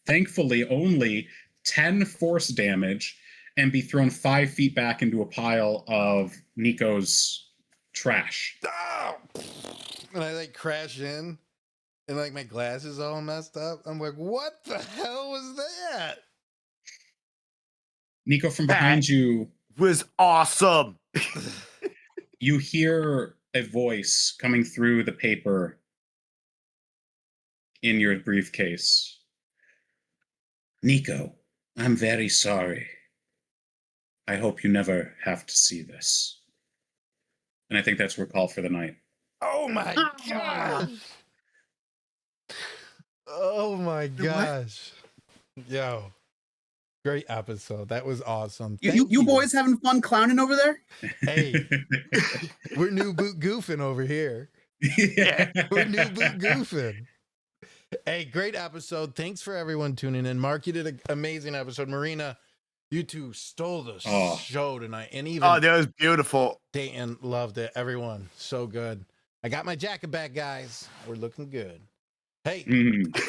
thankfully, only 10 force damage and be thrown 5 feet back into a pile of Niko's trash.
Oh! And I like crash in, and like my glasses all messed up. I'm like, what the hell was that?
Niko, from behind you,
Was awesome.
you hear a voice coming through the paper in your briefcase. Niko, I'm very sorry. I hope you never have to see this. And I think that's our call for the night.
Oh my gosh. Oh my gosh. Yo. Great episode. That was awesome.
You boys having fun clowning over there?
Hey, we're new boot goofing over here.
Yeah.
We're new boot goofing. Hey, great episode. Thanks for everyone tuning in. Mark, you did an amazing episode. Marina, you two stole the show tonight. And even
Oh, that was beautiful.
Dayton loved it. Everyone, so good. I got my jacket back, guys. We're looking good. Hey,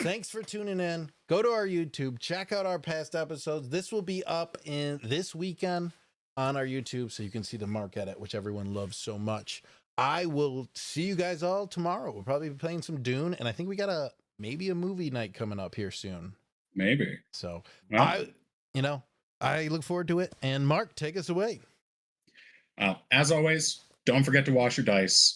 thanks for tuning in. Go to our YouTube. Check out our past episodes. This will be up in this weekend on our YouTube, so you can see the Mark edit, which everyone loves so much. I will see you guys all tomorrow. We'll probably be playing some Dune, and I think we got maybe a movie night coming up here soon.
Maybe.
So
Well,
I look forward to it. And Mark, take us away.
as always, don't forget to wash your dice.